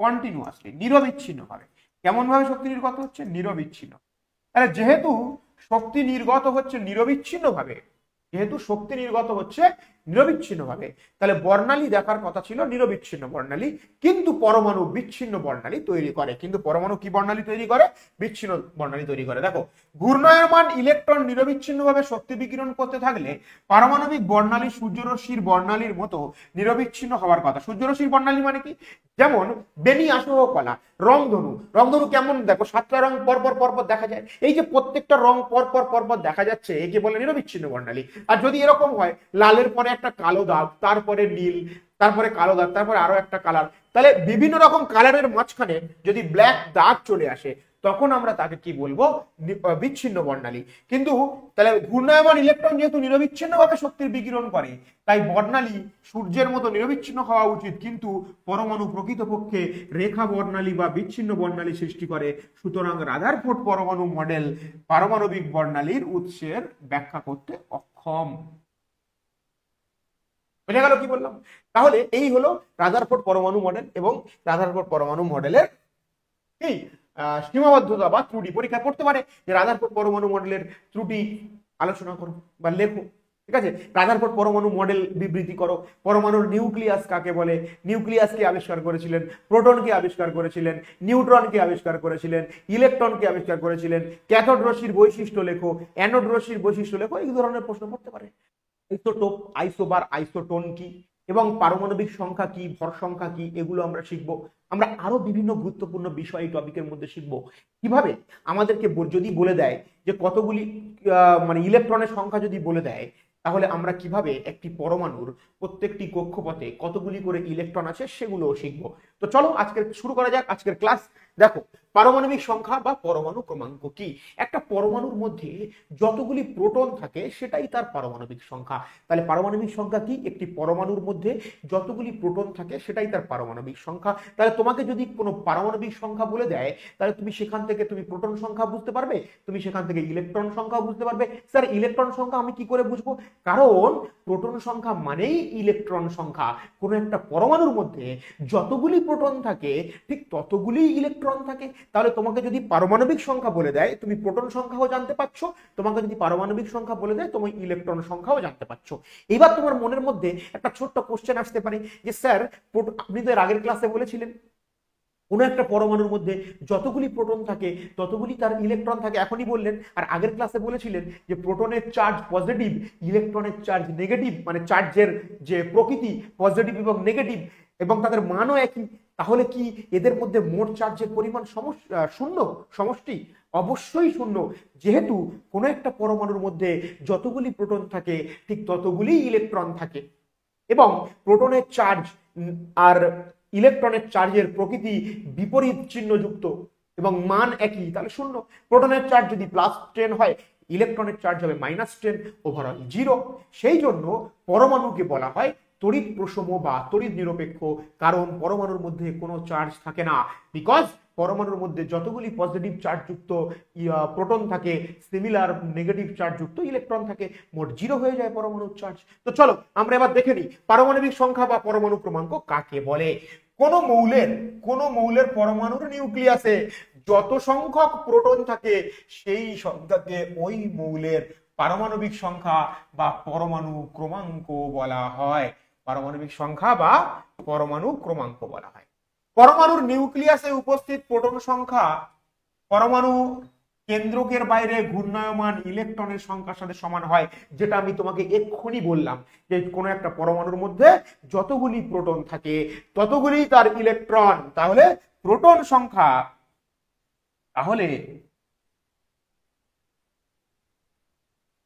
কন্টিনিউয়াসলি, নিরবিচ্ছিন্নভাবে। কেমন ভাবে শক্তি নির্গত হচ্ছে? নিরবিচ্ছিন্ন। তাহলে যেহেতু শক্তি নির্গত হচ্ছে নিরবিচ্ছিন্ন ভাবে, যেহেতু শক্তি নির্গত হচ্ছে নিরবিচ্ছিন্ন ভাবে, তাহলে বর্ণালী দেখার কথা ছিল নিরবিচ্ছিন্ন বর্ণালী, কিন্তু পরমাণু বিচ্ছিন্ন বর্ণালী তৈরি করে। কিন্তু পরমাণু কি বর্ণালী তৈরি করে? বিচ্ছিন্ন বর্ণালী তৈরি করে। দেখো ঘূর্ণায়মান ইলেকট্রন নিরবিচ্ছিন্ন ভাবে শক্তি বিকিরণ করতে থাকলে পারমাণবিক বর্ণালী সূর্যরশ্মির বর্ণালীর মতো নিরবিচ্ছিন্ন হওয়ার কথা। সূর্যরশ্মির বর্ণালী মানে কি? যেমন বেনি আসহ কলা, রংধনু। রংধনু কেমন? দেখো 7টা রং পরপর পরপর দেখা যায়, এই যে প্রত্যেকটা রং পরপর পরপর দেখা যাচ্ছে, একে বলে নিরবিচ্ছিন্ন বর্ণালী। আর যদি এরকম হয়, লালের পরে একটা কালো দাগ, তারপরে নীল, তারপরে কালো দাগ, তারপরে আরো একটা কালার, তাহলে বিভিন্ন রকম কালারের মাঝখানে যদি ব্ল্যাক দাগ চলে আসে, তখন আমরা তাকে কি বলবো? বিচ্ছিন্ন বর্ণালী। কিন্তু তাহলে ঘূর্ণায়মান ইলেকট্রন যেহেতু নিরবিচ্ছিন্ন ভাবে শক্তির বিকিরণ করে, তাই বর্ণালী সূর্যের মতো নিরবিচ্ছিন্ন হওয়া উচিত, কিন্তু পরমাণু প্রকৃতপক্ষে রেখা বর্ণালী বা বিচ্ছিন্ন বর্ণালী সৃষ্টি করে। সুতরাং রাদারফোর্ড পরমাণু মডেল পারমাণবিক বর্ণালীর উৎসের ব্যাখ্যা করতে অক্ষম। বুঝে গেল কি বললাম? তাহলে এই হলো রাদারফোর্ড পরমাণু মডেল এবং রাদারফোর্ড পরমাণু মডেলের কি সীমাবদ্ধতা বা ত্রুটি। পরীক্ষা করতে পারে যে রাদারফোর্ড পরমাণু মডেলের ত্রুটি আলোচনা করো বা লেখো। ঠিক আছে, রাদারফোর্ড পরমাণু মডেল বিবৃতি করো। পরমাণুর নিউক্লিয়াস কাকে বলে? নিউক্লিয়াসকে আবিষ্কার করেছিলেন, প্রোটনকে আবিষ্কার করেছিলেন, নিউট্রনকে আবিষ্কার করেছিলেন, ইলেকট্রনকে আবিষ্কার করেছিলেন। ক্যাথোড রশ্মির বৈশিষ্ট্য লেখো, অ্যানোড রশ্মির বৈশিষ্ট্য লেখো। এই ধরনের প্রশ্ন করতে পারে। আইসোটোপ, আইসোবার, আইসোটোন কি এবং পারমাণবিক সংখ্যা কি, ভর সংখ্যা কি, এগুলো আমরা শিখবো। আমরা আরো বিভিন্ন গুরুত্বপূর্ণ বিষয় এই টপিকের মধ্যে শিখবো। কিভাবে আমাদেরকে যদি বলে দেয় যে কতগুলি মানে ইলেকট্রনের সংখ্যা যদি বলে দেয়, তাহলে আমরা কিভাবে একটি পরমাণুর প্রত্যেকটি কক্ষপথে কতগুলি করে ইলেকট্রন আছে সেগুলোও শিখবো। তো চলো আজকে শুরু করা যাক আজকের ক্লাস। দেখো পারমাণবিক সংখ্যা বা পরমাণু ক্রমাঙ্ক কি? একটা পরমাণুর মধ্যে যতগুলি প্রোটন থাকে সেটাই তার পারমাণবিক সংখ্যা। তাহলে পারমাণবিক সংখ্যা কি? একটি পরমাণুর মধ্যে যতগুলি প্রোটন থাকে সেটাই তার পারমাণবিক সংখ্যা। তাহলে তোমাকে যদি কোনো পারমাণবিক সংখ্যা বলে দেয়, তাহলে তুমি সেখান থেকে তুমি প্রোটন সংখ্যা বুঝতে পারবে, তুমি সেখান থেকে ইলেকট্রন সংখ্যা বুঝতে পারবে। স্যার ইলেকট্রন সংখ্যা আমি কি করে বুঝবো? কারণ প্রোটন সংখ্যা মানেই ইলেকট্রন সংখ্যা। কোনো একটা পরমাণুর মধ্যে যতগুলি প্রোটন থাকে ঠিক ততগুলি ইলেকট্রন থাকে। তাহলে তোমাকে যদি পারমাণবিক সংখ্যা বলে দেয়, তুমি প্রোটন সংখ্যাও জানতে পারছো, তোমাকে যদি পারমাণবিক সংখ্যা বলে দেয়, তুমি ইলেকট্রন সংখ্যাও জানতে পারছো। এবার তোমার মনের মধ্যে একটা ছোট্ট কোশ্চেন আসতে পারে যে স্যার আপনি তো এর আগের ক্লাসে বলেছিলেন কোনো একটা পরমাণুর মধ্যে যতগুলি প্রোটন থাকে ততগুলি তার ইলেকট্রন থাকে, এখনই বললেন। আর আগের ক্লাসে বলেছিলেন যে প্রোটনের চার্জ পজিটিভ, ইলেকট্রনের চার্জ নেগেটিভ, মানে চার্জের যে প্রকৃতি পজিটিভ এবং নেগেটিভ এবং তাদের মানও একই। তাহলে কি এদের মধ্যে মোট চার্জের পরিমাণ শূন্য সমষ্টি? অবশ্যই শূন্য, যেহেতু কোনো একটা পরমাণুর মধ্যে যতগুলি প্রোটন থাকে ঠিক ততগুলি ইলেকট্রন থাকে এবং প্রোটনের চার্জ আর ইলেকট্রনের চার্জের প্রকৃতি বিপরীত চিহ্নযুক্ত এবং মান একই, তাহলে শূন্য। প্রোটনের চার্জ যদি +10 হয়, ইলেকট্রনের চার্জ হবে -10, ওভারঅল 0। সেই জন্য পরমাণুকে বলা হয় তড়িৎ প্রসম বা তড়িৎ নিরপেক্ষ, কারণ পরমাণুর মধ্যে কোনো চার্জ থাকে না। বিকজ পরমাণুর মধ্যে যতগুলি পজিটিভ চার্জ যুক্ত প্রোটন থাকে, সিমিলার নেগেটিভ চার্জ যুক্ত ইলেকট্রন থাকে, মোট 0 হয়ে যায় পরমাণুর চার্জ। তো চলো আমরা এবার দেখে নিই পারমাণবিক সংখ্যা বা পরমাণু ক্রমাঙ্ক কাকে বলে। কোন মৌলের পরমাণুর নিউক্লিয়াসে যত সংখ্যক প্রোটন থাকে সেই সংখ্যাকে ওই মৌলের পারমাণবিক সংখ্যা বা পরমাণু ক্রমাঙ্ক বলা হয়। পারমাণবিক সংখ্যা বা পরমাণু ক্রমাঙ্ক বলা হয়। পরমাণুর নিউক্লিয়াসে উপস্থিত প্রোটন সংখ্যা পরমাণু কেন্দ্রকের বাইরে ঘূর্ণায়মান ইলেকট্রনের সংখ্যার সাথে সমান হয়, যেটা আমি তোমাকে এক্ষুনি বললাম যে কোনো একটা পরমাণুর মধ্যে যতগুলি প্রোটন থাকে ততগুলি তার ইলেকট্রন। তাহলে প্রোটন সংখ্যা তাহলে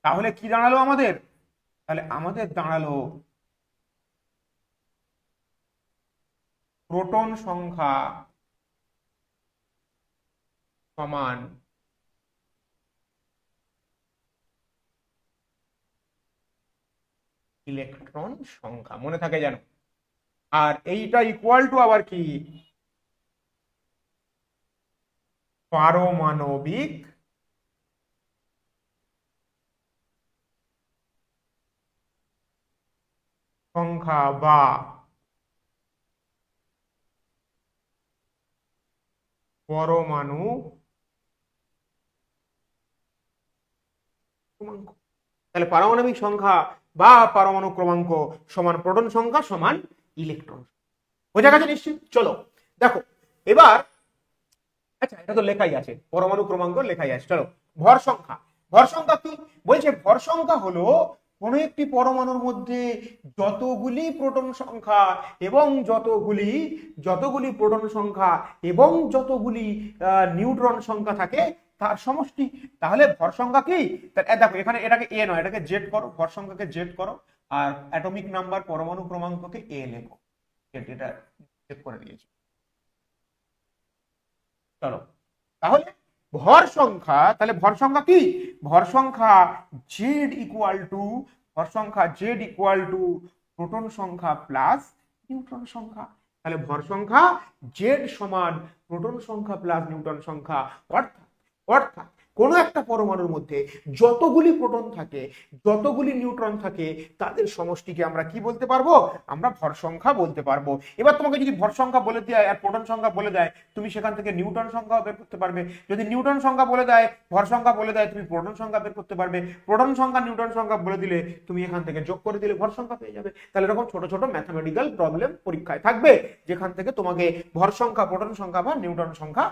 তাহলে কি দাঁড়ালো আমাদের? তাহলে আমাদের দাঁড়ালো প্রোটন সংখ্যা সমান ইলেকট্রন সংখ্যা। মনে থাকে যেন। আর এইটা ইকুয়াল টু আবার কি? পারমাণবিক সংখ্যা বা পরমাণু ক্রমাঙ্ক। তাহলে পারমাণবিক সংখ্যা বা পরমাণু ক্রমাঙ্ক সমান প্রোটন সংখ্যা সমান ইলেকট্রন। বোঝা গেছে নিশ্চিত? চলো দেখো এবার। আচ্ছা, এটা তো লেখাই আছে, পরমাণু ক্রমাঙ্ক লেখাই আছে। চলো ভর সংখ্যা। ভর সংখ্যা কি বলছে? ভর সংখ্যা হলো কোন একটি পরমাণুর মধ্যে যতগুলি প্রোটন সংখ্যা এবং যতগুলি প্রোটন সংখ্যা এবং যতগুলি নিউট্রন সংখ্যা থাকে তার সমষ্টি। তাহলে ভর সংখ্যা কি? দেখো এখানে এটাকে এ নয়, এটাকে জেড করো, ভর সংখ্যাকে জেড করো, আর অ্যাটমিক নাম্বার পরমাণু ক্রমাঙ্ককে এ লেখো। এটা চেক করে দিয়েছি। চলো তাহলে ভর সংখ্যা, তাহলে ভর সংখ্যা কি? ভর সংখ্যা জেড ইকুয়াল টু, ভর সংখ্যা জেড ইকুয়াল টু প্রোটন সংখ্যা প্লাস নিউট্রন সংখ্যা। তাহলে ভর সংখ্যা জেড সমান প্রোটন সংখ্যা প্লাস নিউট্রন সংখ্যা। অর্থাৎ অর্থাৎ কোন একটা পরমাণুর মধ্যে যতগুলি প্রোটন থাকে যতগুলি নিউট্রন থাকে তাদের সমষ্টিকে আমরা কি বলতে পারবো? আমরা ভর সংখ্যা বলতে পারবো। এবার তোমাকে যদি ভর সংখ্যা বলে দেয় আর প্রোটন সংখ্যা বলে দেয়, তুমি সেখান থেকে নিউটন সংখ্যা বের করতে পারবে। যদি নিউটন সংখ্যা বলে দেয়, ভর সংখ্যা বলে দেয়, তুমি প্রোটন সংখ্যা বের করতে পারবে। প্রোটন সংখ্যা নিউটন সংখ্যা বলে দিলে তুমি এখান থেকে যোগ করে দিলে ভর সংখ্যা পেয়ে যাবে। তাহলে এরকম ছোট ছোট ম্যাথমেটিক্যাল প্রবলেম পরীক্ষায় থাকবে, যেখান থেকে তোমাকে ভর সংখ্যা, প্রোটন সংখ্যা বা নিউটন সংখ্যা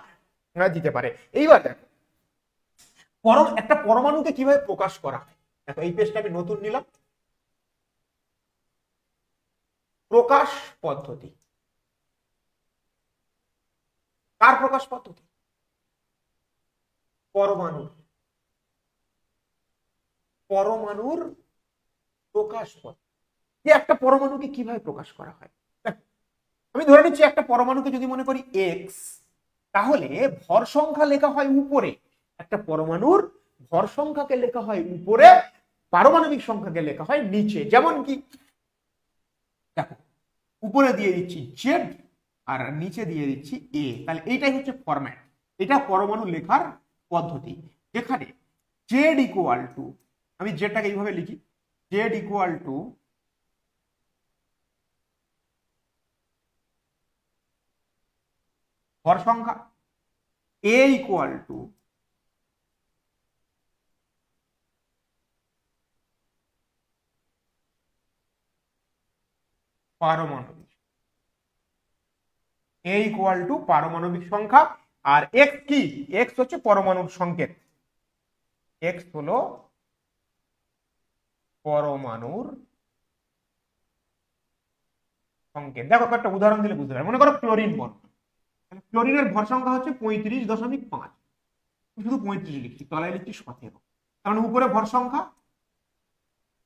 দিতে পারে। এইবার দেখো একটা পরমাণুকে কিভাবে প্রকাশ করা হয়। দেখো এই পেজটা আমি নতুন নিলাম। প্রকাশ পদ্ধতি। কার প্রকাশ পদ্ধতি? পরমাণুর। পরমাণুর প্রকাশ পদ্ধতি। যে একটা পরমাণুকে কিভাবে প্রকাশ করা হয়। আমি ধরে নিচ্ছি একটা পরমাণুকে যদি মনে করি এক্স, তাহলে ভর সংখ্যা লেখা হয় উপরে। একটা পরমাণুর ভর সংখ্যাকে লেখা হয় উপরে, পারমাণবিক সংখ্যাকে লেখা হয় নিচে। যেমন কি দেখো উপরে দিয়ে দিচ্ছি জেড আর নিচে দিয়ে দিচ্ছি এ। তাহলে এইটাই হচ্ছে ফরম্যাট, এটা পরমাণু লেখার পদ্ধতি। যেখানে জেড ইকুয়াল টু, আমি জেডটাকে এইভাবে লিখি, জেড ইকুয়াল টু ভর সংখ্যা, এ ইকুয়াল টু পারমাণবিক, এ ইকুয়াল টু পারমাণবিক সংখ্যা। আর এক্স কি? এক্স হচ্ছে পরমাণুর সংকেত, এক্স হলো পরমাণুর সংকেত। দেখো একটা উদাহরণ দিলে বুঝতে পারবে। মনে করো ক্লোরিন বর্ণ, ক্লোরিনের ভর সংখ্যা হচ্ছে 35.5, শুধু 35 লিখছি, তলায় লিখছি 17, কারণ উপরে ভর সংখ্যা,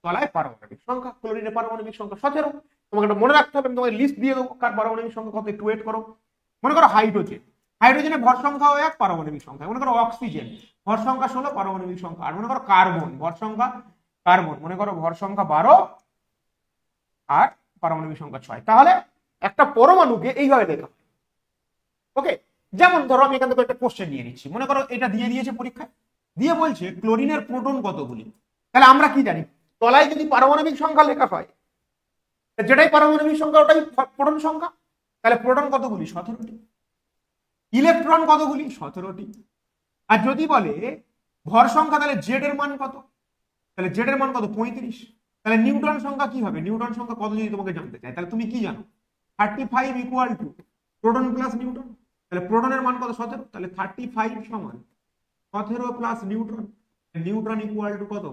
তলায় পারমাণবিক সংখ্যা। ক্লোরিনের পারমাণবিক সংখ্যা 17। তোমাকে একটা মনে রাখতে হবে, আমি তোমাকে লিস্ট দিয়ে দেবো কার পারমাণবিক সংখ্যা কত, একটু ওয়েট করো। মনে করো হাইড্রোজেন, হাইড্রোজেনের ভর সংখ্যা 1, পারমাণবিক সংখ্যা। মনে করো অক্সিজেন, ভর সংখ্যা 16, পারমাণবিক সংখ্যা। আর মনে করো কার্বন, ভর সংখ্যা, কার্বন মনে করো ভর সংখ্যা 12 আর পারমাণবিক সংখ্যা 6। তাহলে একটা পরমাণুকে এইভাবে লেখা হয়। ওকে, যেমন ধরো আমি এখান থেকে একটা কোশ্চেন নিয়ে নিচ্ছি। মনে করো এটা দিয়ে দিয়েছে পরীক্ষায়, দিয়ে বলছে ক্লোরিনের প্রোটন কতগুলি। তাহলে আমরা কি জানি, তলায় যদি পারমাণবিক সংখ্যা লেখা হয়, যেটাই পারমাণবিক সংখ্যা ওটাই প্রোটন সংখ্যা। তাহলে প্রোটন কতগুলি? 17টি। ইলেকট্রন কতগুলি? 17টি। আর যদি বলে ভর সংখ্যা, তাহলে জেড এর মান কত? তাহলে জেড এর মান কত 35। তাহলে নিউটন সংখ্যা কি হবে, নিউটন সংখ্যা কত যদি তোমাকে জানতে চাই তাহলে তুমি কি জানো 35 equal to proton plus Newton. তাহলে প্রোটনের মান কত 17, তাহলে 35 সমান 17 plus Newton. Newton equal to কত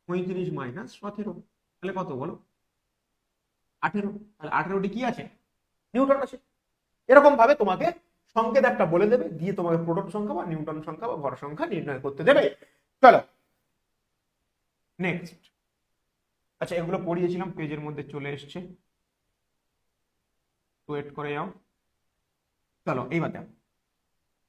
35 মাইনাস 17, তাহলে কত বলো 18। তাহলে 18টি কি আছে নিউটন আছে। এরকম ভাবে তোমাকে সংকেত একটা বলে দেবে, দিয়ে তোমাকে প্রোটন সংখ্যা বা নিউটন সংখ্যা বা ভর সংখ্যা নির্ণয় করতে দেবে। চলো নেক্সট। আচ্ছা এগুলো পড়িয়েছিলাম, পেজের মধ্যে চলে এসছে, ওয়েট করে যাও। চলো এইবার দেখো,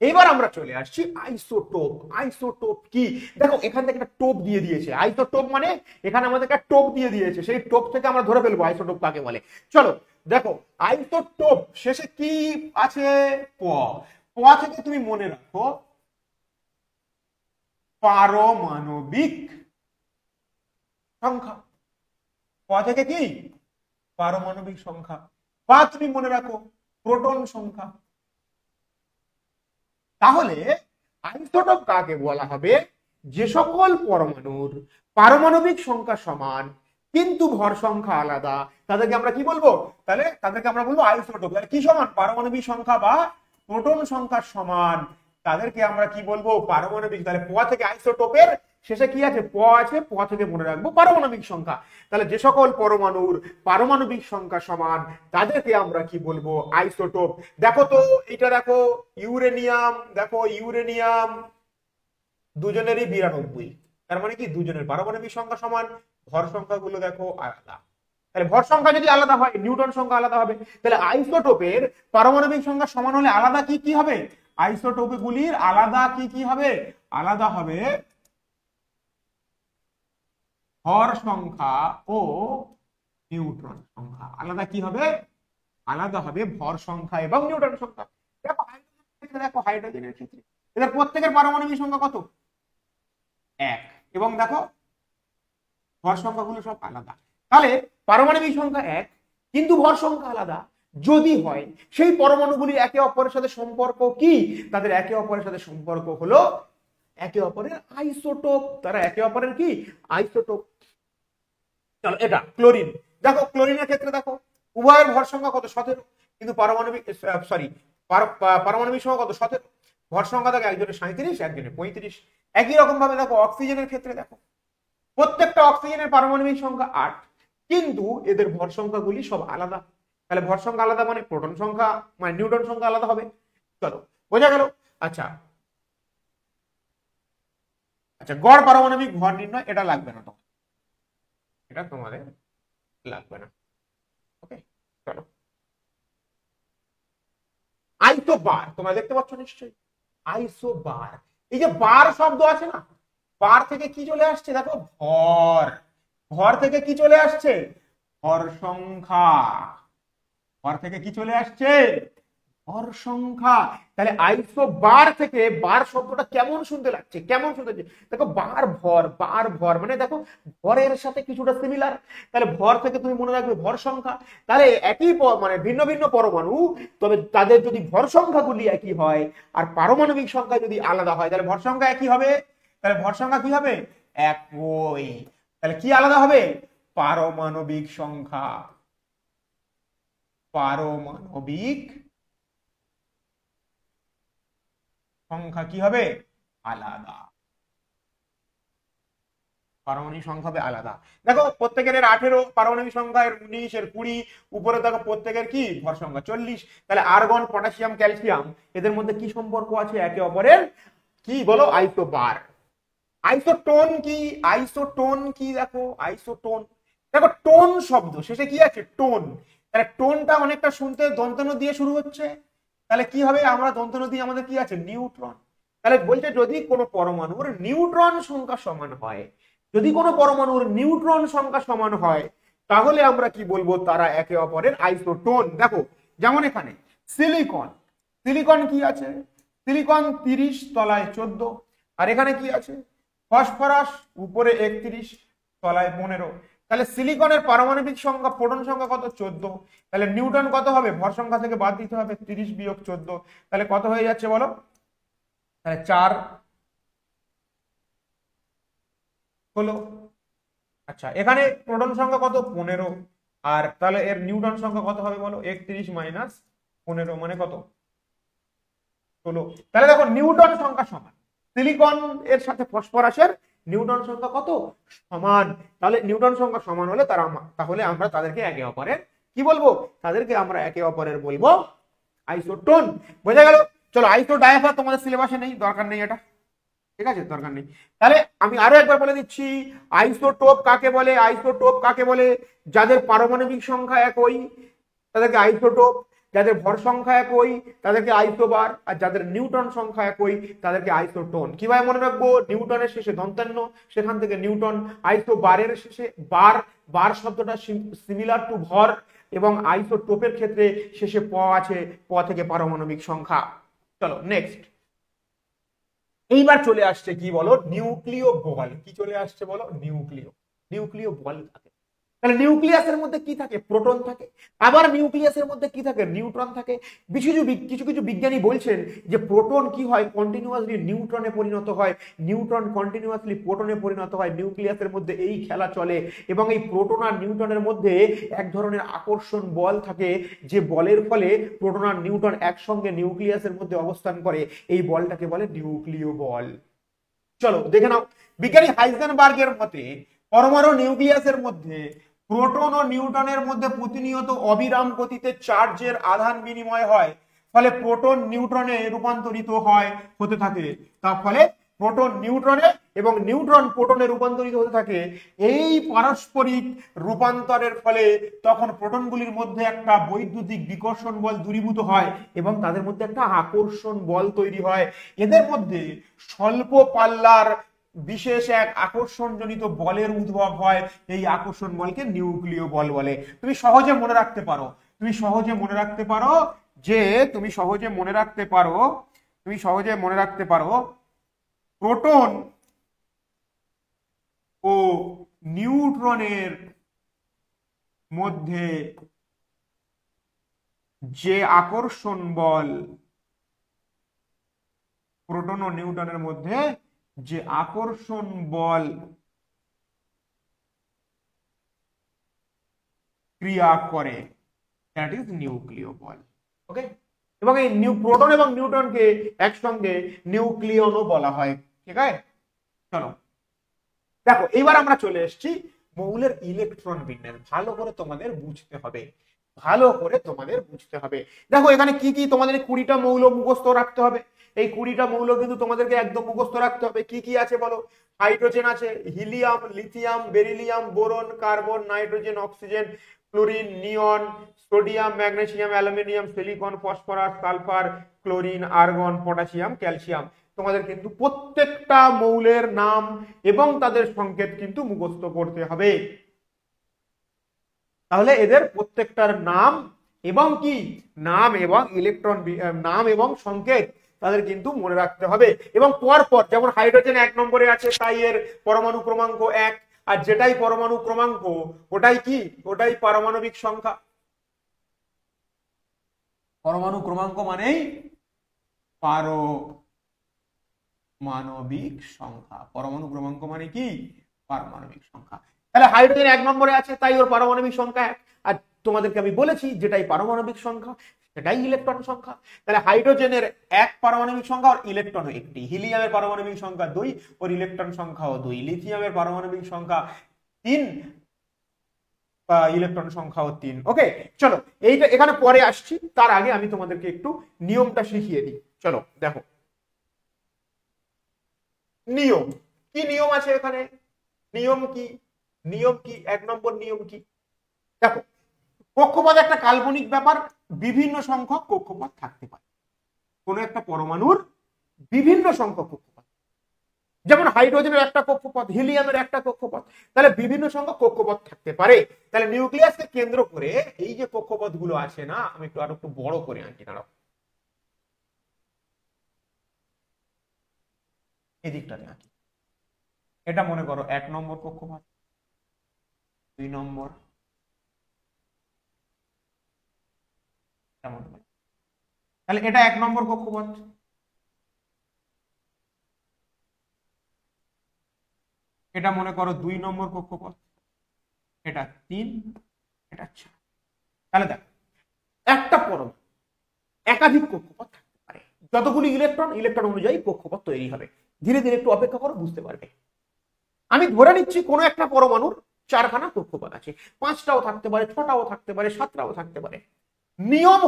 এইবার আমরা চলে আসছি আইসোটোপ। আইসোটোপ কি দেখো, এখান থেকে একটা টোপ দিয়ে দিয়েছে। আইসোটোপ মানে এখানে আমাদের একটা টোপ দিয়ে দিয়েছে, সেই টোপ থেকে আমরা ধরে ফেলবো আইসোটোপ কাকে বলে। চলো দেখো আইসোটোপ শেষে কি আছে প। প থেকে তুমি মনে রাখো পারমাণবিক সংখ্যা। প থেকে কি পারমাণবিক সংখ্যা, বা তুমি মনে রাখো প্রোটন সংখ্যা। তাহলে আইসোটোপ কাকে বলা হবে, যে সকল পরমাণুর পারমাণবিক সংখ্যা সমান কিন্তু ভর সংখ্যা আলাদা, তাদেরকে আমরা কি বলবো, তাহলে তাদেরকে আমরা বলবো আইসোটোপ। তাহলে কি সমান পারমাণবিক সংখ্যা বা প্রোটন সংখ্যা সমান, তাদেরকে আমরা কি বলবো পারমাণবিক। তাহলে প থেকে আইসোটোপের শেষে কি আছে প আছে, প থেকে মনে রাখবো পারমাণবিক সংখ্যা। তাহলে যে সকল পরমাণুর পারমাণবিক সংখ্যা সমান তাদেরকে আমরা কি বলবো আইসোটোপ। দেখো তো এটা দেখো ইউরেনিয়াম, দেখো ইউরেনিয়াম দুজনেরই 92, তার মানে কি দুজনের পারমাণবিক সংখ্যা সমান, ভর সংখ্যাগুলো দেখো আলাদা। তাহলে ভর সংখ্যা যদি আলাদা হয় নিউটন সংখ্যা আলাদা হবে। তাহলে আইসোটোপের পারমাণবিক সংখ্যা সমান হলে আলাদা কি কি হবে, আইসোটোপ গুলির আলাদা কি কি হবে, আলাদা হবে ভর সংখ্যা ও নিউট্রন সংখ্যা। আলাদা কি হবে, আলাদা হবে ভর সংখ্যা এবং নিউটন সংখ্যা। দেখো দেখো হাইড্রোজেনের ক্ষেত্রে এদের প্রত্যেকের পারমাণবিক সংখ্যা কত 1, এবং দেখো ভর সংখ্যাগুলো সব আলাদা। তাহলে পারমাণবিক সংখ্যা 1 কিন্তু ভর সংখ্যা আলাদা যদি হয়, সেই পরমাণুগুলির একে অপরের সাথে সম্পর্ক কি, তাদের একে অপরের সাথে সম্পর্ক হলো একে অপরের আইসোটোপ। তারা একে অপরের কি আইসোটোপ। চলো এটা ক্লোরিন, দেখো ক্লোরিনের ক্ষেত্রে দেখো উভয়ের ভর সংখ্যা কত 17, কিন্তু পারমাণবিক পারমাণবিক সংখ্যা কত 17, ভর সংখ্যা দেখো একজনের 37 একজনের 35। একই রকম ভাবে দেখো অক্সিজেনের ক্ষেত্রে দেখো প্রত্যেকটা অক্সিজেনের পারমাণবিক সংখ্যা 8, কিন্তু এদের ভর সংখ্যাগুলি সব আলাদা। তাহলে ভর সংখ্যা আলাদা মানে প্রোটন সংখ্যা মানে নিউটন সংখ্যা আলাদা হবে। চলো বোঝা গেল। আচ্ছা আচ্ছা গড় পারমাণবিক ভর নির্ণয় এটা লাগবে না, তোমার এটা তোমাদের লাগবে না। ওকে চলো আইসোবার তোমরা দেখতে পাচ্ছ নিশ্চয়ই, আইসোবার। এই যে বার শব্দ আছে না, বার থেকে কি চলে আসছে দেখো ভর, ভর থেকে কি চলে আসছে ভর সংখ্যা, ভর থেকে কি চলে আসছে ভর সংখ্যা। তাহলে আইসোবার থেকে বার শব্দটা কেমন শুনতে লাগছে, কেমন শুনতে লাগছে দেখো বার ভর, বার ভর মানে দেখো ভরের সাথে কিছুটা সিমিলার। তাহলে ভর থেকে তুমি মনে রাখবে ভর সংখ্যা। তাহলে একই মানে ভিন্ন ভিন্ন পরমাণু, তবে তাদের যদি ভর সংখ্যাগুলি একই হয় আর পারমাণবিক সংখ্যা যদি আলাদা হয় তাহলে ভর সংখ্যা একই হবে। তাহলে ভর সংখ্যা কি হবে একই। তাহলে কি আলাদা হবে পারমাণবিক সংখ্যা, পারমাণবিক সংখ্যা কি হবে আলাদা, পারমাণবিক সংখ্যা হবে আলাদা। দেখো প্রত্যেকের 18 পারমাণবিক সংখ্যা, এর 19, এর 20, উপরে দেখো প্রত্যেকের কি ভর সংখ্যা 40। তাহলে আর্গন পটাশিয়াম ক্যালসিয়াম এদের মধ্যে কি সম্পর্ক আছে একে অপরের কি বলো আইসোবার। আইসোটোন কি, আইসোটোন কি দেখো আইসোটোন, দেখো টোন শব্দ শেষে কি আছে টোন। তাহলে টোনটা অনেকটা শুনতে দন্তন্য দিয়ে শুরু হচ্ছে, তাহলে কি হবে আমরা দন্তন্য দিয়ে আমাদের কি আছে নিউট্রন। তাহলে বলছে যদি কোনো পরমাণুর নিউট্রন সংখ্যা সমান হয়, যদি কোনো পরমাণুর নিউট্রন সংখ্যা সমান হয় তাহলে আমরা কি বলবো তারা একে অপরের আইসোটোন। দেখো যেমন এখানে সিলিকন, সিলিকন কি আছে সিলিকন 30 তলায় 14, আর এখানে কি আছে ফসফরাস উপরে 31 তলায় 15। তাহলে সিলিকনের পারমাণবিক সংখ্যা প্রোটন সংখ্যা কত 14, তাহলে নিউটন কত হবে ভর সংখ্যা থেকে বাদ দিতে হবে 30 বিয়োগ 14, তাহলে কত হয়ে যাচ্ছে বলো, তাহলে 4 হলো। আচ্ছা, এখানে প্রোটন সংখ্যা কত? 15। আর তাহলে এর নিউটন সংখ্যা কত হবে বলো? 31 মাইনাস 15 মানে কত? 16। তাহলে দেখো নিউটন সংখ্যা সমান, সিলিকন এর সাথে ফসফরাসের নিউটন সংখ্যা কত? সমান। তাহলে নিউটন সংখ্যা সমান হলে তাহলে আমরা তাদেরকে একে অপরের কি বলবো? তাদেরকে আমরা একে অপরের বলবো আইসোটোন। বোঝা গেল? চলো, আইসো ডায়াফার তোমাদের সিলেবাসে নেই, দরকার নেই এটা, ঠিক আছে, দরকার নেই। তাহলে আমি আরো একবার বলে দিচ্ছি, আইসোটোপ কাকে বলে? আইসোটোপ কাকে বলে? যাদের পারমাণবিক সংখ্যা একই তাদেরকে আইসোটোপ, যাদের ভর সংখ্যা একই তাদেরকে আইসোবার, আর যাদের নিউটন সংখ্যা একই তাদেরকে আইসোটোন। কিভাবে মনে রাখবো? নিউটনের শেষে দন্তান্ন, সেখান থেকে নিউটন। আইসোবারের শেষে বার, বার শব্দটা সিমিলার টু ভর, এবং আইসোটোপের ক্ষেত্রে শেষে প আছে, প থেকে পারমাণবিক সংখ্যা। চলো নেক্সট। এইবার চলে আসছে কি বলো? নিউক্লিয় বল। কি চলে আসছে বলো? নিউক্লিয় বল থাকে। তাহলে নিউক্লিয়াসের মধ্যে কি থাকে? প্রোটন থাকে। আবার নিউক্লিয়াসের মধ্যে কি থাকে? নিউট্রন থাকে। কিছু কিছু বিজ্ঞানী বলছেন যে প্রোটন কি হয়? কন্টিনিউয়াসলি নিউট্রনে পরিণত হয়, নিউট্রন কন্টিনিউয়াসলি প্রোটনে পরিণত হয়। নিউক্লিয়াসের মধ্যে এই খেলা চলে, এবং এই প্রোটন আর নিউট্রনের মধ্যে এক ধরনের আকর্ষণ বল থাকে, যে বলের ফলে প্রোটন আর নিউট্রন একসঙ্গে নিউক্লিয়াসের মধ্যে অবস্থান করে। এই বলটাকে বলে নিউক্লিয় বল। চলো দেখে নাও, বিজ্ঞানী হাইজেনবার্গের মতে পরমাণু নিউক্লিয়াসের মধ্যে প্রোটন ও নিউট্রনের মধ্যে প্রতিনিয়ত অবিরাম গতিতে চার্জের আদান বিনিময় হয়, ফলে প্রোটন নিউট্রনে রূপান্তরিত হতে থাকে। তার ফলে প্রোটন নিউট্রনে এবং নিউট্রন প্রোটনে রূপান্তরিত হতে থাকে। এই পারস্পরিক রূপান্তরের ফলে তখন প্রোটনগুলির মধ্যে একটা বৈদ্যুতিক বিকর্ষণ বল দূরীভূত হয়, এবং তাদের মধ্যে একটা আকর্ষণ বল তৈরি হয়। এদের মধ্যে স্বল্প পাল্লার বিশেষ এক আকর্ষণজনিত বলের উদ্ভব হয়। এই আকর্ষণ বলকে নিউক্লিয় বল বলে। তুমি সহজে মনে রাখতে পারো, তুমি সহজে মনে রাখতে পারো যে তুমি সহজে মনে রাখতে পারো তুমি সহজে মনে রাখতে পারো প্রোটন ও নিউট্রনের মধ্যে যে আকর্ষণ বল, প্রোটন ও নিউট্রনের মধ্যে যে আকর্ষণ বল ক্রিয়া করে, দ্যাট ইজ নিউক্লিয় বল। ওকে, এবং এই প্রোটন এবং নিউট্রনকে একসঙ্গে নিউক্লিয়নও বলা হয়। ঠিক আছে, চলো দেখো, এইবার আমরা চলে এসেছি মৌলের ইলেকট্রন বিন্যাস। ভালো করে তোমাদের বুঝতে হবে, ভালো করে তোমাদের বুঝতে হবে। দেখো এখানে কি কি তোমাদের 20টা মৌল মুখস্থ রাখতে হবে। এই 20টা মৌল কিন্তু তোমাদেরকে একদম মুখস্থ রাখতে হবে। কি কি আছে বলো? হাইড্রোজেন আছে, helium, lithium, beryllium, boron, carbon, nitrogen, oxygen, chlorine, neon, sodium, magnesium, aluminium, silicon, phosphorus, sulphur, chlorine, argon, potassium, calcium. তোমাদের কিন্তু প্রত্যেকটা মৌলের নাম এবং তাদের সংকেত কিন্তু মুখস্থ করতে হবে। তাহলে এদের প্রত্যেকটার নাম এবং কি নাম এবং ইলেকট্রন নাম এবং সংকেত তাদের কিন্তু মনে রাখতে হবে। এবং পরপর, যেমন হাইড্রোজেন 1 নম্বরে আছে তাই এর পরমাণু ক্রমাঙ্ক 1, আর যেটাই পরমাণু ক্রমাঙ্ক ওটাই কি? ওটাই পারমাণবিক সংখ্যা। পরমাণু ক্রমাঙ্ক মানেই পারমাণবিক সংখ্যা। পরমাণু ক্রমাঙ্ক মানে কি? পারমাণবিক সংখ্যা। তাহলে হাইড্রোজেন 1 নম্বরে আছে তাই ওর পারমাণবিক সংখ্যা 1। আর তোমাদেরকে আমি বলেছি যেটাই পারমাণবিক সংখ্যা সেটাই ইলেকট্রন সংখ্যা। তাহলে হাইড্রোজেনের 1 পারমাণবিক সংখ্যা, আর ইলেকট্রন 1টি। হিলিয়ামের পারমাণবিক সংখ্যা 2, ওর ইলেকট্রন সংখ্যাও 2। লিথিয়ামের পারমাণবিক সংখ্যা 3, ইলেকট্রন সংখ্যাও 3। ওকে, চলো এইটা এখানে পরে আসছি, তার আগে আমি তোমাদেরকে একটু নিয়মটা শিখিয়ে দিই। চলো দেখো নিয়ম কি, নিয়ম আছে এখানে। নিয়ম কি? নিয়ম কি? 1 নম্বর নিয়ম কি? দেখো, কক্ষপথ একটা কাল্পনিক ব্যাপার, বিভিন্ন সংখ্যক কক্ষপথ থাকতে পারে। কোন একটা পরমাণুর বিভিন্ন সংখ্যক কক্ষপথ, যেমন হাইড্রোজেনের একটা কক্ষপথ, হিলিয়ামের একটা কক্ষপথ, তাহলে বিভিন্ন সংখ্যক কক্ষপথ থাকতে পারে। তাহলে নিউক্লিয়াসকে কেন্দ্র করে এই যে কক্ষপথ গুলো আছে না, আমি আরো একটু বড় করে আঁকি, দাঁড়াও এদিকটাতে আঁকি। এটা মনে করো 1 নম্বর কক্ষপথ, 2 নম্বর, তাহলে এটা 1 নম্বর কক্ষপথ। এটা মনে করো 2 নম্বর কক্ষপথ। এটা 3, এটা 4। তাহলে দেখো একটা পরমাণু একাধিক কক্ষপথ থাকতে পারে, যতগুলি ইলেকট্রন ইলেকট্রন অনুযায়ী কক্ষপথ তৈরি হবে। ধীরে ধীরে একটু অপেক্ষা করো, বুঝতে পারবে। আমি ধরে নিচ্ছি কোনো একটা পরমাণুর 4খানা কক্ষপথ আছে, 5টাও থাকতে পারে, 6টাও থাকতে পারে, 7টাও থাকতে পারে। নিয়ম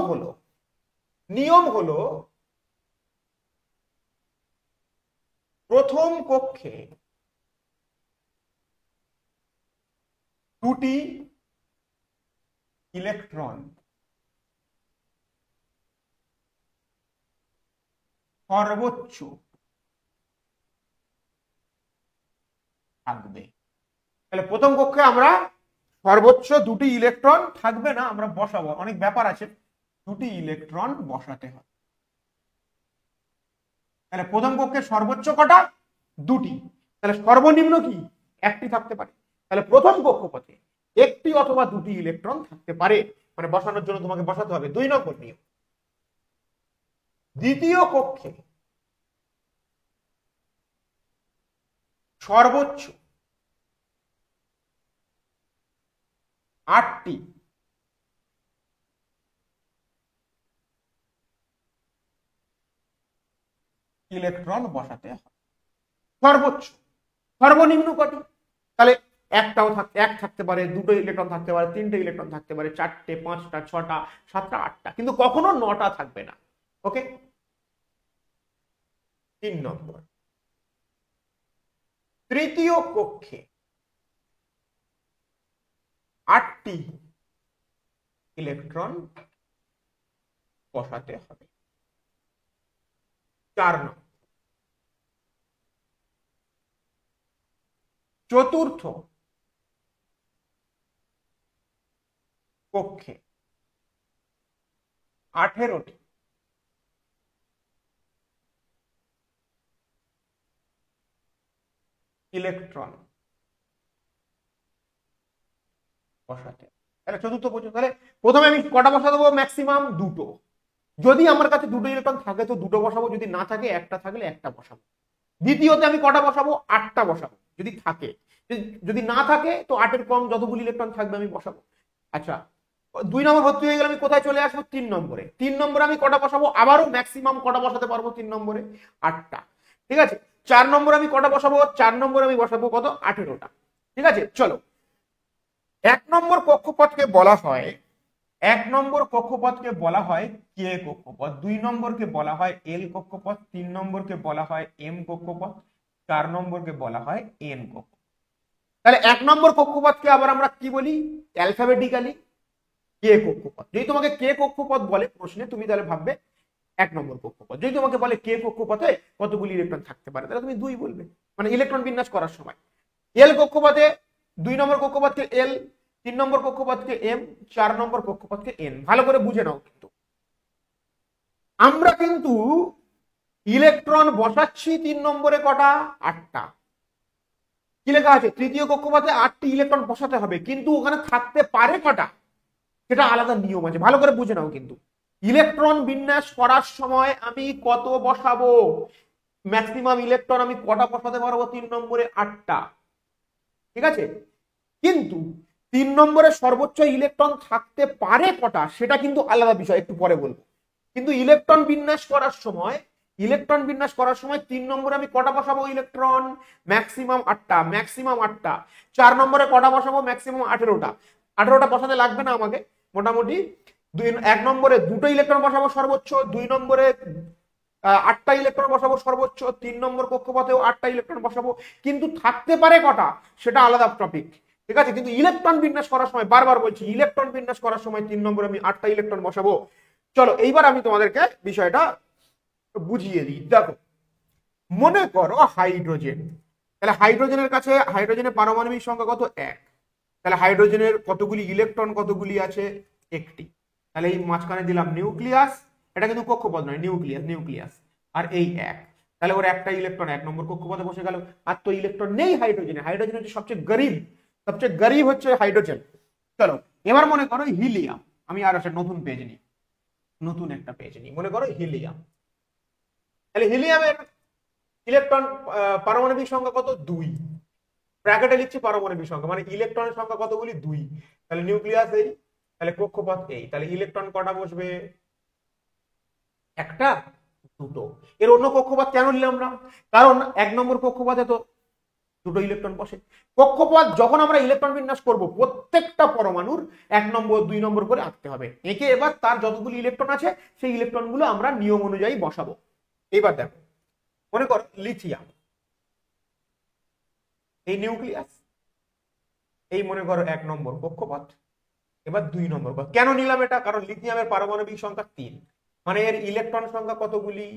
হলো প্রথম কক্ষে 2টি ইলেকট্রন সর্বোচ্চ থাকবে। তাহলে প্রথম কক্ষে আমরা সর্বোচ্চ 2টি ইলেকট্রন থাকবে না, আমরা বসাবো, অনেক ব্যাপার আছে, 2টি ইলেকট্রন বসাতে হবে। তাহলে প্রথম কক্ষে সর্বোচ্চ কটা? 2টি। তাহলে সর্বনিম্ন কি? 1টি থাকতে পারে। তাহলে প্রথম কক্ষপথে 1টি অথবা 2টি ইলেকট্রন থাকতে পারে, মানে বসানোর জন্য তোমাকে বসাতে হবে। 2 নম্বর নিয়ম। দ্বিতীয় কক্ষে সর্বোচ্চ 8টি ইলেকট্রন বসাতে হবে সর্বোচ্চ। সর্বনিম্ন কটি? তাহলে এক থাকতে পারে, 2টো ইলেকট্রন থাকতে পারে, 3টে ইলেকট্রন থাকতে পারে, 4টে, 5টা, 6টা, 7টা, 8টা, কিন্তু কখনো 9টা থাকবে না। ওকে। 3 নম্বর, তৃতীয় কক্ষে 8টি ইলেকট্রন বসাতে হবে। 4 নম্বর, চতুর্থ কক্ষে 18টি ইলেকট্রন বসাতে। তাহলে চতুর্থ পর্যন্ত, তাহলে প্রথমে আমি কটা বসা দেবো? ম্যাক্সিমাম 2টো। যদি আমার কাছে 2টো ইলেকট্রন থাকে তো 2টো বসাবো, যদি না থাকে একটা থাকলে একটা বসাবো। দ্বিতীয়তে আমি কটা বসাবো? 8টা বসাবো যদি থাকে, যদি না থাকে তো 8-এর কম যতগুলি ইলেকট্রন থাকবে আমি বসাবো। আচ্ছা, 2 নম্বর ভর্তি হয়ে গেলে আমি কোথায় চলে আসবো? 3 নম্বরে। 3 নম্বরে আমি কটা বসাবো? আবারও ম্যাক্সিমাম কটা বসাতে পারবো 3 নম্বরে? 8টা। ঠিক আছে। 4 নম্বরে আমি কটা বসাবো? 4 নম্বরে আমি বসাবো কত? 18টা। ঠিক আছে, চলো। 1 নম্বর কক্ষপথকে বলা হয়, 1 নম্বর কক্ষপথকে বলা হয় কে কক্ষপথ, 2 নম্বরকে বলা হয় এল কক্ষপথ, 3 নম্বরকে বলা হয় এম কক্ষপথ, 4 নম্বরকে বলা হয় এন কক্ষপথ। তাহলে 1 নম্বর কক্ষপথকে আবার আমরা কি বলি? অ্যালফাবেটিক্যালি কে কক্ষপথ। যদি তোমাকে কে কক্ষপথ বলে প্রশ্নে, তুমি তাহলে ভাববে 1 নম্বর কক্ষপথ। যদি তোমাকে বলে কে কক্ষপথে কতগুলি ইলেকট্রন থাকতে পারে, তাহলে তুমি 2 বলবে, মানে ইলেকট্রন বিন্যাস করার সময়। এল কক্ষপথে 2 নম্বর কক্ষপথকে এল, 3 নম্বর কক্ষপথকে এম, 4 নম্বর কক্ষপথকে এন। ভালো করে বুঝে নাও, কিন্তু আমরা কিন্তু ইলেকট্রন বসাচ্ছি 3 নম্বরে কটা? 8টা। কি লেখা আছে? তৃতীয় কক্ষপথে 8টি ইলেকট্রন বসাতে হবে, কিন্তু ওখানে থাকতে পারে কটা সেটা আলাদা নিয়ম আছে, ভালো করে বুঝে নাও। কিন্তু ইলেকট্রন বিন্যাস করার সময় আমি কত বসাবো? ম্যাক্সিমাম ইলেকট্রন আমি কটা বসাতে পারবো 3 নম্বরে? 8টা। ঠিক আছে, কিন্তু 3 নম্বরে সর্বোচ্চ ইলেকট্রন থাকতে পারে কটা সেটা কিন্তু আলাদা বিষয়, একটু পরে বলবো। কিন্তু ইলেকট্রন বিন্যাস করার সময় 3 নম্বরে আমি কটা বসাবো ইলেকট্রন? ম্যাক্সিমাম 8টা। ম্যাক্সিমাম 8টা। 4 নম্বরে কটা বসাবো? ম্যাক্সিমাম 18টা। 18টা বসাতে লাগবে না আমাকে, মোটামুটি 1 নম্বরে 2টো ইলেকট্রন বসাবো সর্বোচ্চ, 2 নম্বরে 8টা ইলেকট্রন বসাবো সর্বোচ্চ, 3 নম্বর কক্ষপথেও 8টা ইলেকট্রন বসাবো, কিন্তু থাকতে পারে কটা সেটা আলাদা টপিক। ঠিক আছে, কিন্তু ইলেকট্রন বিন্যাস করার সময়, বারবার বলছি, ইলেকট্রন বিন্যাস করার সময় 3 নম্বরে আমি 8টা ইলেকট্রন বসাবো। চলো এইবার আমি তোমাদেরকে বিষয়টা বুঝিয়ে দিই। দেখো, মনে করো হাইড্রোজেন। তাহলে হাইড্রোজেনের কাছে, হাইড্রোজেনের পারমাণবিক সংখ্যা কত? 1। তাহলে হাইড্রোজেনের কতগুলি ইলেকট্রন কতগুলি আছে? 1টি। তাহলে এই মাঝখানে দিলাম নিউক্লিয়াস, এটা কিন্তু কক্ষপথ নয়, নিউক্লিয়াস, নিউক্লিয়াস। আর এই 1, তাহলে ওর একটা ইলেকট্রন 1 নম্বর কক্ষপথে বসে গেল। আর তো ইলেকট্রন নেই হাইড্রোজেনে। হাইড্রোজেন হচ্ছে সবচেয়ে গরিব হচ্ছে হাইড্রোজেন। চলো এবার মনে করো হিলিয়াম। আমি আর একটা নতুন পেজ নিই, নতুন একটা পেজ নিই। মনে করো হিলিয়াম। তাহলে হিলিয়ামের ইলেকট্রন পারমাণবিক সংখ্যা কত? 2। ব্র্যাকেটে লিখছি পারমাণবিক সংখ্যা, মানে ইলেকট্রনের সংখ্যা কতগুলি? 2। তাহলে নিউক্লিয়াস এই, তাহলে কক্ষপথ এই, তাহলে ইলেকট্রন কটা বসবে? একটা, দুটো। এর অন্য কক্ষপথ কেন নিলাম না? কারণ 1 নম্বর কক্ষপথে তো দুটো ইলেকট্রন বসে। কক্ষপথ যখন আমরা ইলেকট্রন বিন্যাস করব, প্রত্যেকটা পরমাণুর 1 নম্বর 2 নম্বর করে আঁকতে হবে। একে এবার তার যতগুলি ইলেকট্রন আছে সেই ইলেকট্রনগুলো আমরা নিয়ম অনুযায়ী বসাবো। এবার দেখো, মনে করো লিথিয়াম, এই নিউক্লিয়াস, এই মনে করো 1 নম্বর কক্ষপথ, এবার 2 নম্বর কক্ষপথ। কেন নিলাম এটা? কারণ লিথিয়ামের পারমাণবিক সংখ্যা 3, মানে এর ইলেকট্রন সংখ্যা কতগুলি?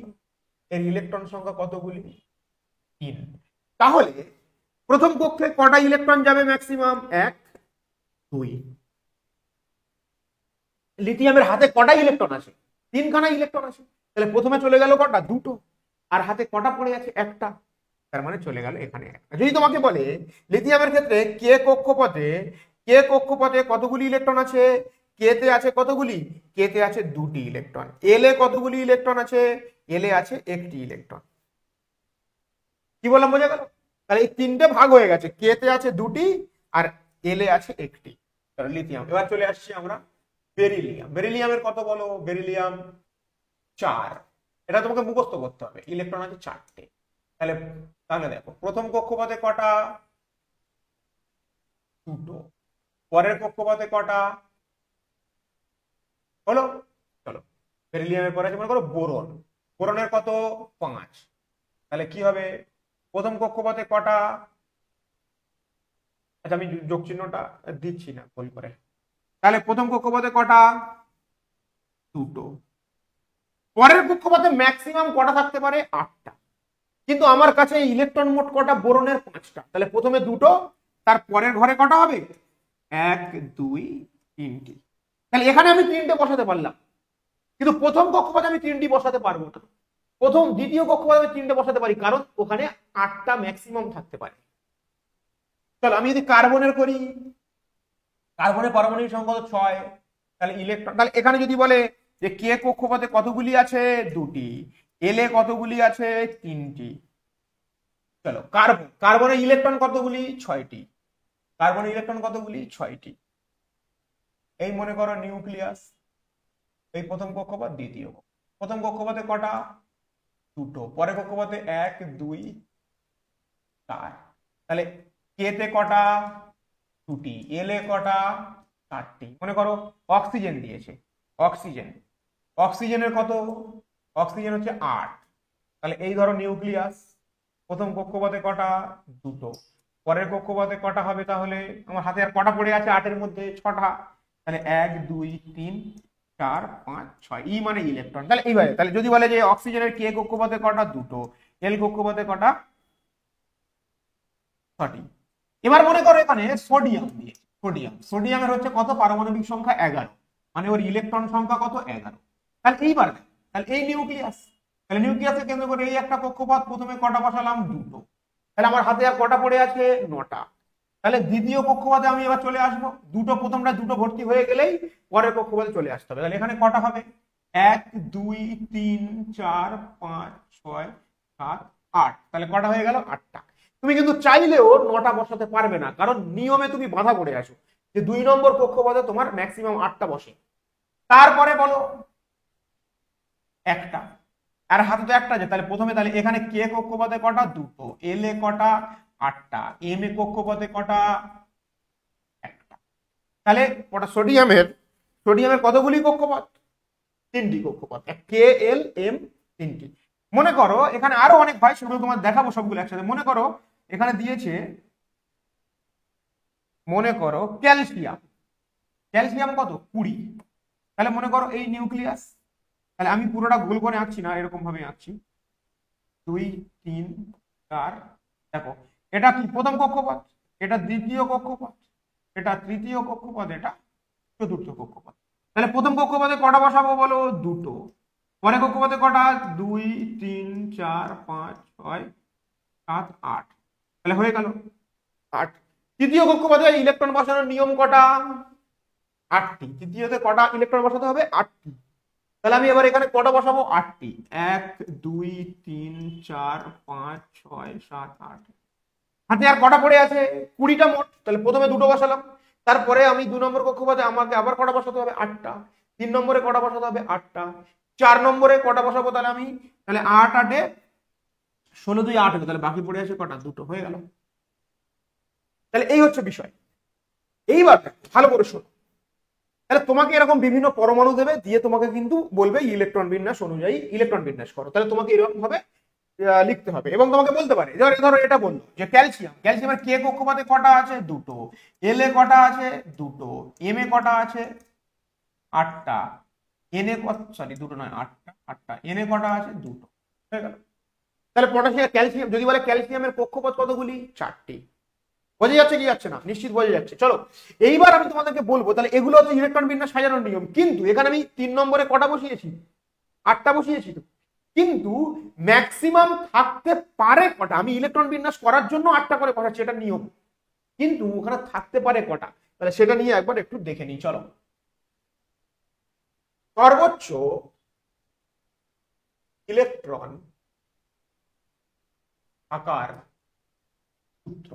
এর ইলেকট্রন সংখ্যা কতগুলি? 3। তাহলে প্রথম কক্ষে কটা ইলেকট্রন যাবে ম্যাক্সিমাম? 1, 2। লিথিয়ামের হাতে কটা ইলেকট্রন আছে? 3খানা ইলেকট্রন আছে। তাহলে প্রথমে চলে গেল কটা? 2টো। আর হাতে কটা পড়ে আছে? একটা। তার মানে চলে গেল এখানে একটা। যদি তোমাকে বলে লিথিয়ামের ক্ষেত্রে কে কক্ষপথে কতগুলি ইলেকট্রন আছে? কে তে আছে কতগুলি? কে তে আছে 2টি ইলেকট্রন। এল এ কতগুলি ইলেকট্রন আছে? এল এ আছে 1টি ইলেকট্রন। কি বললাম, বোঝা গেল? তাহলে এই 3টে ভাগ হয়ে গেছে, কে তে আছে 2টি আর এল এ আছে 1টি। লিথিয়াম। এবার চলে আসছি আমরা বেরিলিয়াম। বেরিলিয়ামের কত বলো? বেরিলিয়াম 4। এটা তোমাকে মুখস্থ করতে হবে, ইলেকট্রন আছে 4টে। তাহলে তাহলে দেখো, প্রথম কক্ষপথে কটা? 2টো। পরের কক্ষপথে কটা হলো? চলো, বেরিলিয়ামের পরে আছে মনে করো বোরন। বোরনের কত? 5। তাহলে কি হবে? প্রথম কক্ষপথে কটা? আচ্ছা, আমি যোগ চিহ্নটা দিচ্ছি না ভুল করে। তাহলে প্রথম কক্ষপথে কটা? 2টো। পরের কক্ষপথে ম্যাক্সিমাম কটা থাকতে পারে? 8টা। কিন্তু আমার কাছে ইলেকট্রন মোট কটা? বোরনের 5টা। তাহলে প্রথমে 2টো, তার পরের ঘরে কটা হবে? 1, 2, 3টি। তাহলে এখানে আমি 3টে বসাতে পারলাম, কিন্তু প্রথম কক্ষপথে আমি 3টি বসাতে পারবো না। দ্বিতীয় কক্ষপথে আমি 3টে বসাতে পারি, কারণ ওখানে 8টা ম্যাক্সিমাম থাকতে পারে। চলো আমি যদি কার্বনের করি, কার্বনের পারমাণবিক সংখ্যা 6। তাহলে ইলেকট্রন, তাহলে এখানে যদি বলে যে কে কক্ষপথে কতগুলি আছে? 2টি। এল এ কতগুলি আছে? 3টি। চলো কার্বনের ইলেকট্রন কতগুলি? 6টি। কার্বনের ইলেকট্রন কতগুলি? 6টি। এই মনে করো নিউক্লিয়াস, এই প্রথম কক্ষপথ, দ্বিতীয়। প্রথম কক্ষপথে কটা? 2টো। পরের কক্ষপথে 1, 2, 4। তাহলে কে তে কটা? 2টি। এল এ কটা? 4টি। মনে করো অক্সিজেন দিয়েছে, অক্সিজেনের কত? অক্সিজেন হচ্ছে 8। তাহলে এই ধরো নিউক্লিয়াস, প্রথম কক্ষপথে কটা? 2টো। পরের কক্ষপথে কটা হবে? তাহলে আমার হাতে আর কটা পড়ে আছে 8-এর মধ্যে? 6টা। তাহলে 1, 2, 3, 4, 5, 6। ই মানে ইলেকট্রন। তাহলে এইভাবে, তাহলে যদি বলে যে অক্সিজেনের কে কক্ষপথে কটা? 2টো। এল কক্ষপথে কটা? 6টি। এবার মনে করো এখানে সোডিয়াম দিয়ে, সোডিয়ামের হচ্ছে কত? পারমাণবিক সংখ্যা 11, মানে ওর ইলেকট্রন সংখ্যা কত? 11। তাহলে এইবার তাহলে এই নিউক্লিয়াস, তাহলে নিউক্লিয়াসকে কেন্দ্র করে এই একটা কক্ষপথ, প্রথমে কটা বসালাম? 2টো। তাহলে আমার হাতে আর কটা পড়ে আছে? 9টা। তাহলে দ্বিতীয় কক্ষপথে আমি এবার চলে আসবো, প্রথমটা 2টো ভর্তি হয়ে গেলেই পরের কক্ষপথে চলে আসতে হবে। তাহলে এখানে কটা হবে? 1, 2, 3, 4, 5, 6, 7, 8। তাহলে কটা হয়ে গেল? 8টা। তুমি কিন্তু চাইলেও 9টা বসাতে পারবে না, কারণ নিয়মে তুমি বাধা পড়ে আসো যে 2 নম্বর কক্ষপথে তোমার ম্যাক্সিমাম 8টা বসে। তারপরে বলো একটা, আর হাতে তো একটা আছে। তাহলে প্রথমে তাহলে এখানে কে কক্ষপথে কটা? 2টো। এল এ কটা? 8টা। এম এ কক্ষপথে কটা? একটা। তাহলে ওটা সোডিয়ামের কতগুলি কক্ষপথ? 3টি কক্ষপথ, কে এল এম 3টি। মনে করো এখানে আরো অনেক হয়, সেগুলো তোমার দেখাবো সবগুলো একসাথে। মনে করো এখানে দিয়েছে, মনে করো ক্যালসিয়াম কত? 20। তাহলে মনে করো এই নিউক্লিয়াস, তাহলে আমি পুরোটা গোল করে আঁকছি না, এরকম ভাবে আঁকছি, 2, 3, 4। দেখো এটা কি? প্রথম কক্ষপথ, এটা দ্বিতীয় কক্ষপথ, এটা তৃতীয় কক্ষপথ, এটা চতুর্থ কক্ষপথ। তাহলে প্রথম কক্ষপথে কটা বসাবো বলো? 2টো। পরে কক্ষপথে কটা? 2, 3, 4, 5, 6, 7, 8। তাহলে হয়ে গেল 8। তৃতীয় কক্ষপথে ইলেকট্রন বসানোর নিয়ম কটা? 8টি। তৃতীয়তে কটা ইলেকট্রন বসাতে হবে? 8টি। তাহলে আমি এবার এখানে কটা বসাবো? 8টি। 1, 2, 3, 4, 5, 6, 7, 8। হাতে আর কটা পড়ে আছে? 20টা মোট। তাহলে প্রথমে দুটো বসালাম, তারপরে আমি 2 নম্বর কক্ষপথে আমাকে আবার কটা বসাতে হবে? 8টা। 3 নম্বরে কটা বসাতে হবে? 8টা। 4 নম্বরে কটা বসাবো তাহলে আমি? তাহলে 8 8 16 2 8 হলো, তাহলে বাকি পড়ে আছে কটা? দুটো। হয়ে গেল। তাহলে এই হচ্ছে বিষয়। এইবার ভালো করে শোনো, তাহলে তোমাকে এরকম বিভিন্ন পরমাণু দেবে, দিয়ে তোমাকে কিন্তু বলবে ইলেকট্রন বিন্যাস অনুযায়ী ইলেকট্রন বিন্যাস করো। তাহলে তোমাকে এরকম ভাবে লিখতে হবে, এবং তোমাকে বলতে পারে, ধরো এটা বললো যে ক্যালসিয়ামের কে কক্ষপথে কটা আছে? দুটো। এল এ কটা আছে? দুটো। এম এ কটা আছে? 8টা। এন এ সরি দুটো নয়, 8টা। এন এ কটা আছে? দুটো। হয়ে গেল। তাহলে পটাশিয়াম ক্যালসিয়াম যদি বলে ক্যালসিয়ামের কক্ষপথ কতগুলি? 4টি। বোঝা যাচ্ছে কি যাচ্ছে না? নিশ্চিত বোঝা যাচ্ছে। চলো এইবার আমি তোমাদেরকে বলবো, তাহলে এগুলো হচ্ছে ইলেকট্রন বিন্যাস সাজানোর নিয়ম। কিন্তু এখানে আমি 3 নম্বরে কটা বসিয়েছি? 8টা বসিয়েছি তো। কিন্তু ম্যাক্সিমাম থাকতে পারে কটা? আমি ইলেকট্রন বিন্যাস করার জন্য 8টা করে বসাচ্ছি, এটা নিয়ম। কিন্তু ওখানে থাকতে পারে কটা? তাহলে সেটা নিয়ে একবার একটু দেখে নিই। চলো, সর্বোচ্চ ইলেকট্রন আকার সূত্র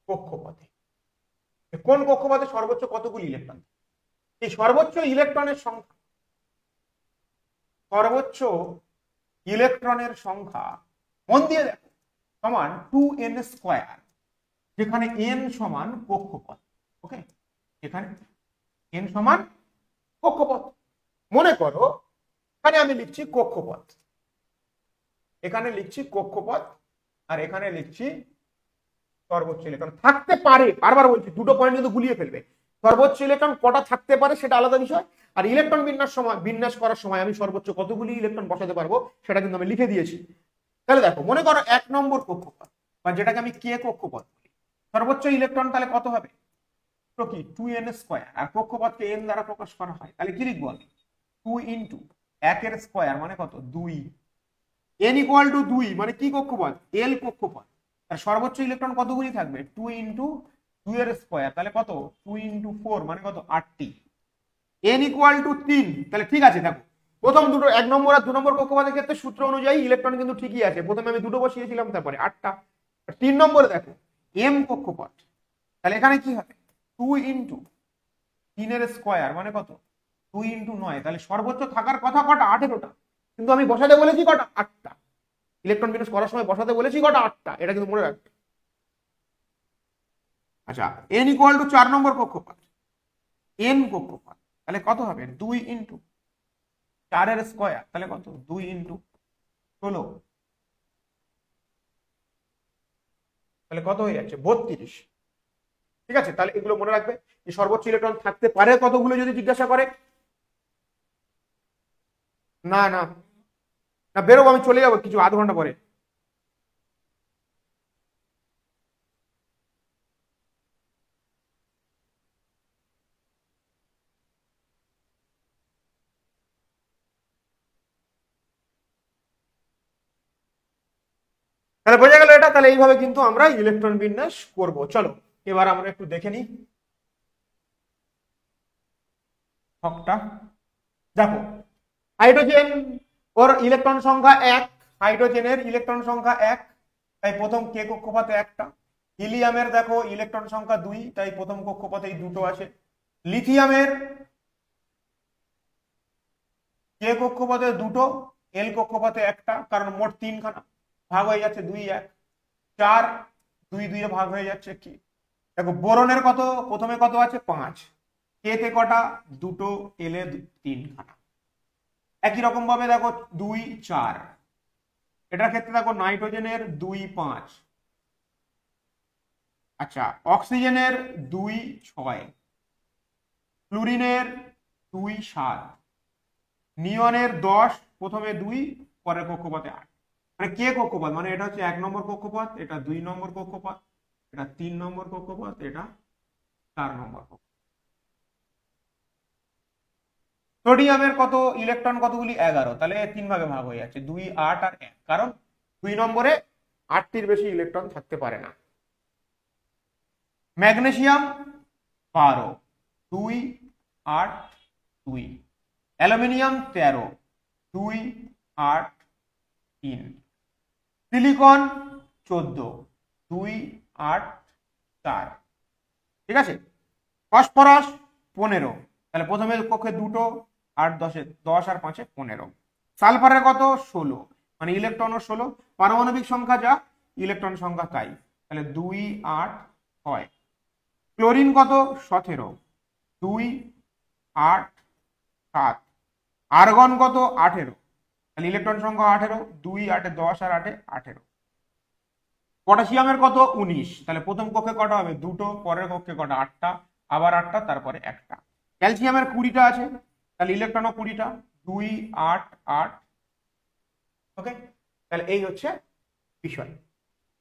কক্ষপথে, কোন কক্ষপথে সর্বোচ্চ কতগুলি ইলেকট্রন? এই সর্বোচ্চ ইলেকট্রনের সংখ্যা, সর্বোচ্চ ইলেকট্রনের সংখ্যা মন দিয়ে দেখো, সমান 2n², যেখানে n সমান কক্ষপথ। ওকে, এখানে n সমান কক্ষপথ। মনে করো এখানে আমি লিখছি কক্ষপথ, এখানে লিখছি কক্ষপথ, আর এখানে লিখছি সর্বোচ্চ ইলেকট্রন। থাকতে পারে, বারবার বলছি, দুটো পয়েন্ট কিন্তু গুলিয়ে ফেলবে। সর্বোচ্চ ইলেকট্রন কটা থাকতে পারে সেটা আলাদা বিষয়, আর ইলেকট্রন বিন্যাস করার সময় আমি সর্বোচ্চ কতগুলি ইলেকট্রন বসাতে পারবো সেটা কিন্তু আমি লিখে দিয়েছি। তাহলে দেখো, মনে করো 1 নম্বর কক্ষপথ, বা যেটাকে আমি কে কক্ষপথ বলি, সর্বোচ্চ ইলেকট্রন তাহলে কত হবে? তো কি 2n², আর কক্ষপথকে n দ্বারা প্রকাশ করা হয়, তাহলে কি লিখবো আমি? 2 ইন্টু 1 এর স্কয়ার মানে কত? 2। n ইকুয়াল টু 2 মানে কি কক্ষপথ? এল কক্ষপথ। আর সর্বোচ্চ ইলেকট্রন কতগুলি থাকবে? 2 ইন্টু 2 এর স্কয়ার, তাহলে কত? 2 ইন্টু 4 মানে কত? 8টি। n equal to 3। তাহলে ঠিক আছে, দেখো প্রথম দুটো 1 নম্বর আর 2 নম্বর কক্ষপথের ক্ষেত্রে সূত্র অনুযায়ী ইলেকট্রন কিন্তু ঠিকই আছে, প্রথমে আমি দুটো বসিয়েছিলাম, তারপরে 8টা। 3 নম্বরে দেখো m কক্ষপথ, তাহলে এখানে কি হবে? 2 ইন্টু 3 এর স্কয়ার মানে কত? 2 ইন্টু 9, তাহলে সর্বোচ্চ থাকার কথা কটা? 18টা। কিন্তু আমি বসাতে বলেছি কটা? 8টা। ইলেকট্রন বিন্যাস করার সময় বসাতে বলেছি কটা? 8টা। এটা কিন্তু মনে রাখবে। আচ্ছা, n ইকুয়াল টু 4 নম্বর কক্ষপথ, n কক্ষপথ, তাহলে কত হবে? 2 ইন্টু 4 এর স্কয়ার, তাহলে কত? 2 ইন্টু 16, তাহলে কত হয়ে যাচ্ছে? 32। ঠিক আছে, তাহলে এগুলো মনে রাখবে যে সর্বোচ্চ ইলেকট্রন থাকতে পারে কতগুলো যদি জিজ্ঞাসা করে। না না না, বেরোবো, আমি চলে যাবো কিছু আধ ঘন্টা পরে। তাহলে বোঝা গেল এটা। তাহলে এইভাবে কিন্তু আমরা ইলেকট্রন বিন্যাস করব। চলো এবার আমরা একটু দেখে নিই ছকটা। দেখো, হাইড্রোজেন ওর ইলেকট্রন সংখ্যা 1, হাইড্রোজেনের ইলেকট্রন সংখ্যা 1, তাই প্রথম কে কক্ষপথে একটা। হিলিয়ামের দেখো ইলেকট্রন সংখ্যা 2, তাই প্রথম কক্ষপথেই দুটো আছে। লিথিয়ামের কে কক্ষপথে দুটো, এল কক্ষপথে একটা, কারণ মোট 3খানা, ভাগ হয়ে যাচ্ছে 2 1, 4 2 2 এ ভাগ হয়ে যাচ্ছে কি। দেখো বোরনের কত, প্রথমে কত আছে? 5। কে তে কটা? দুটো, এল এ 3খানা। একই রকম ভাবে দেখো 2 4, এটার ক্ষেত্রে দেখো নাইট্রোজেনের 2 5, আচ্ছা অক্সিজেনের 2 6, ফ্লুরিনের 2 7, নিয়নের 10, প্রথমে 2 পরের কক্ষপথে 8। মানে কে কক্ষপথ মানে এটা হচ্ছে 1 নম্বর কক্ষপথ, এটা 2 নম্বর কক্ষপথ, এটা 3 নম্বর কক্ষপথ, এটা 4 নম্বর কক্ষপথ। সোডিয়ামের কত ইলেকট্রন কতগুলি? 11, তাহলে 3 ভাগে ভাগ হয়ে যাচ্ছে, 2 8 আর 1, কারণ 2 নম্বরে 8টির বেশি ইলেকট্রন থাকতে পারে না। ম্যাগনেসিয়াম 12, 2 8 2। অ্যালুমিনিয়াম 13, 2 8 3। সিলিকন 14, 2 8 4, ঠিক আছে। ফসফরাস 15, তাহলে প্রথমে কক্ষে দুটো, 8 10 10 আর 5 15। সালফারের কত 16, মানে ইলেকট্রনও 16, পারমাণবিক সংখ্যা যা ইলেকট্রন সংখ্যা তাই, তাহলে 2 8 হয়। ক্লোরিন কত 17, 2 8 7। আর্গন কত 18, তাহলে ইলেকট্রন সংখ্যা 18, 2 8 10 আর 8 18। পটাশিয়ামের কত 19, তাহলে প্রথম কক্ষে কটা হবে দুটো, পরের কক্ষে কটা 8টা, আবার 8টা, তারপরে একটা। ক্যালসিয়ামের 20টা আছে, তাহলে ইলেকট্রনও 20টা, 2 8 8। ওকে, তাহলে এই হচ্ছে বিষয়।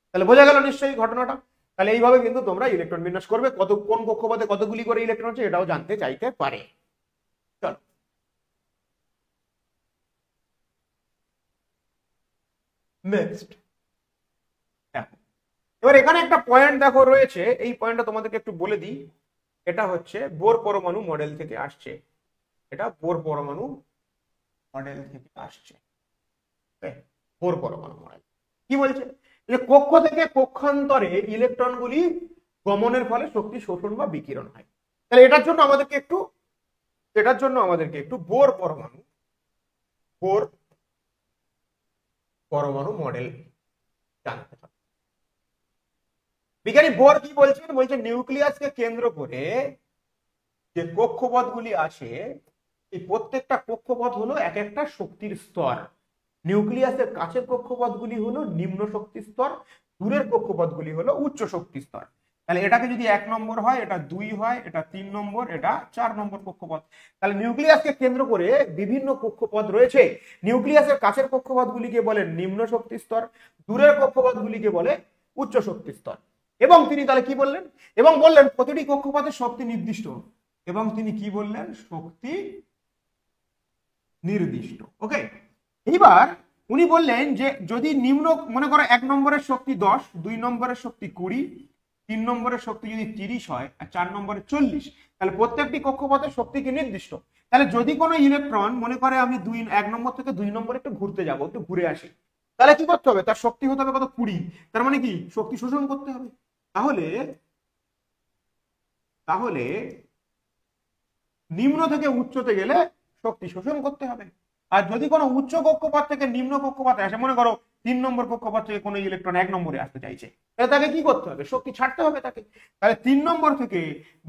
তাহলে বোঝা গেল নিশ্চয়ই ঘটনাটা। তাহলে এইভাবে কিন্তু তোমরা ইলেকট্রন বিন্যাস করবে, কত কোন কক্ষপথে কতগুলি করে ইলেকট্রন আছে এটাও জানতে চাইতে পারে। চলো নেক্সট দেখো, এবার এখানে একটা পয়েন্ট দেখো রয়েছে, এই পয়েন্টটা তোমাদেরকে একটু বলে দিই। এটা হচ্ছে বোর পরমাণু মডেল থেকে আসছে, এটা বোর পরমাণু মডেল থেকে আসছে। বোর পরমাণু মডেল কি বলছে, যে কক্ষ থেকে কক্ষান্তরে ইলেকট্রনগুলি গমনের ফলে শক্তি শোষণ বা বিকিরণ হয়। তাহলে এটার জন্য আমাদেরকে একটু বোর পরমাণু মডেল জানতে হবে। বিজ্ঞানী বোর কি বলছেন, বলছেন নিউক্লিয়াসকে কেন্দ্র করে যে কক্ষপথগুলি আছে, এই প্রত্যেকটা কক্ষপথ হলো এক একটা শক্তির স্তর। নিউক্লিয়াসের কাছের কক্ষপথগুলি হলো নিম্ন শক্তি স্তর, দূরের কক্ষপথগুলি হলো উচ্চ শক্তি স্তর। তাহলে এটাকে যদি 1 নম্বর হয়, এটা 2 হয়, এটা 3 নম্বর, এটা 4 নম্বর কক্ষপথ। তাহলে নিউক্লিয়াসকে কেন্দ্র করে বিভিন্ন কক্ষপথ রয়েছে। নিউক্লিয়াসের কাছের কক্ষপথগুলিকে বলে নিম্ন শক্তি স্তর, দূরের কক্ষপথগুলিকে বলে উচ্চ শক্তি স্তর। এবং তিনি তাহলে কি বললেন, এবং বললেন প্রতিটি কক্ষপথের শক্তি নির্দিষ্ট, এবং তিনি কি বললেন শক্তি নির্দিষ্ট। ওকে, এইবার উনি বললেন যে যদি নিম্ন, মনে করো 1 নম্বরের শক্তি 10, 2 নম্বরের শক্তি 20, 3 নম্বরের শক্তি যদি 30 হয়, আর 4 নম্বরে 40, তাহলে প্রত্যেকটি কক্ষপথের শক্তি কি নির্দিষ্ট। তাহলে যদি কোনো ইলেকট্রন মনে করে আমি 1 নম্বর থেকে 2 নম্বরে একটু ঘুরতে যাবো, একটু ঘুরে আসি, তাহলে কি করতে হবে, তার শক্তি হতে হবে কত 20, তার মানে কি শক্তি শোষণ করতে হবে। তাহলে তাহলে নিম্ন থেকে উচ্চতে গেলে শক্তি শোষণ করতে হবে। আর যদি কোনো উচ্চ কক্ষপথ থেকে নিম্ন কক্ষপথে আসে, মনে করো 3 নম্বর কক্ষপথ থেকে কোনো ইলেকট্রন 1 নম্বরে আসতে চাইছে, তাহলে তাকে কি করতে হবে, শক্তি ছাড়তে হবে তাকে। তাহলে 3 নম্বর থেকে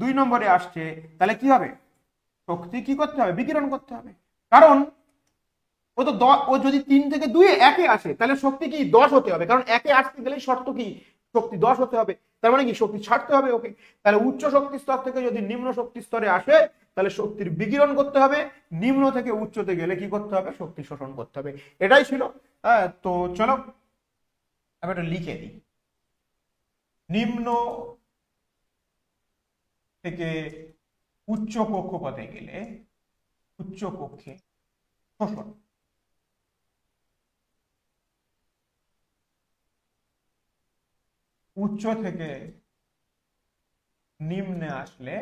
2 নম্বরে আসছে, তাহলে কি হবে, শক্তি কি করতে হবে, বিকিরণ করতে হবে। কারণ ও যদি 3 থেকে 2 1-এ আসে, তাহলে শক্তি কি 10 হতে হবে, কারণ 1-এ আসতে গেলে শর্ত কি শক্তি 10 হতে হবে, তার মানে কি শক্তি ছাড়তে হবে ওকে। তাহলে উচ্চ শক্তি স্তর থেকে যদি নিম্ন শক্তি স্তরে আসে, তাহলে শক্তির বিকিরণ করতে হবে, নিম্ন থেকে উচ্চতে গেলে কি করতে হবে, শক্তি শোষণ করতে হবে। এটাই ছিল। তো চলো আমি এটা লিখে দিই, নিম্ন থেকে উচ্চ কক্ষপথে গেলে উচ্চ কক্ষে শোষণ, উচ্চ থেকে নিম্নে আসলে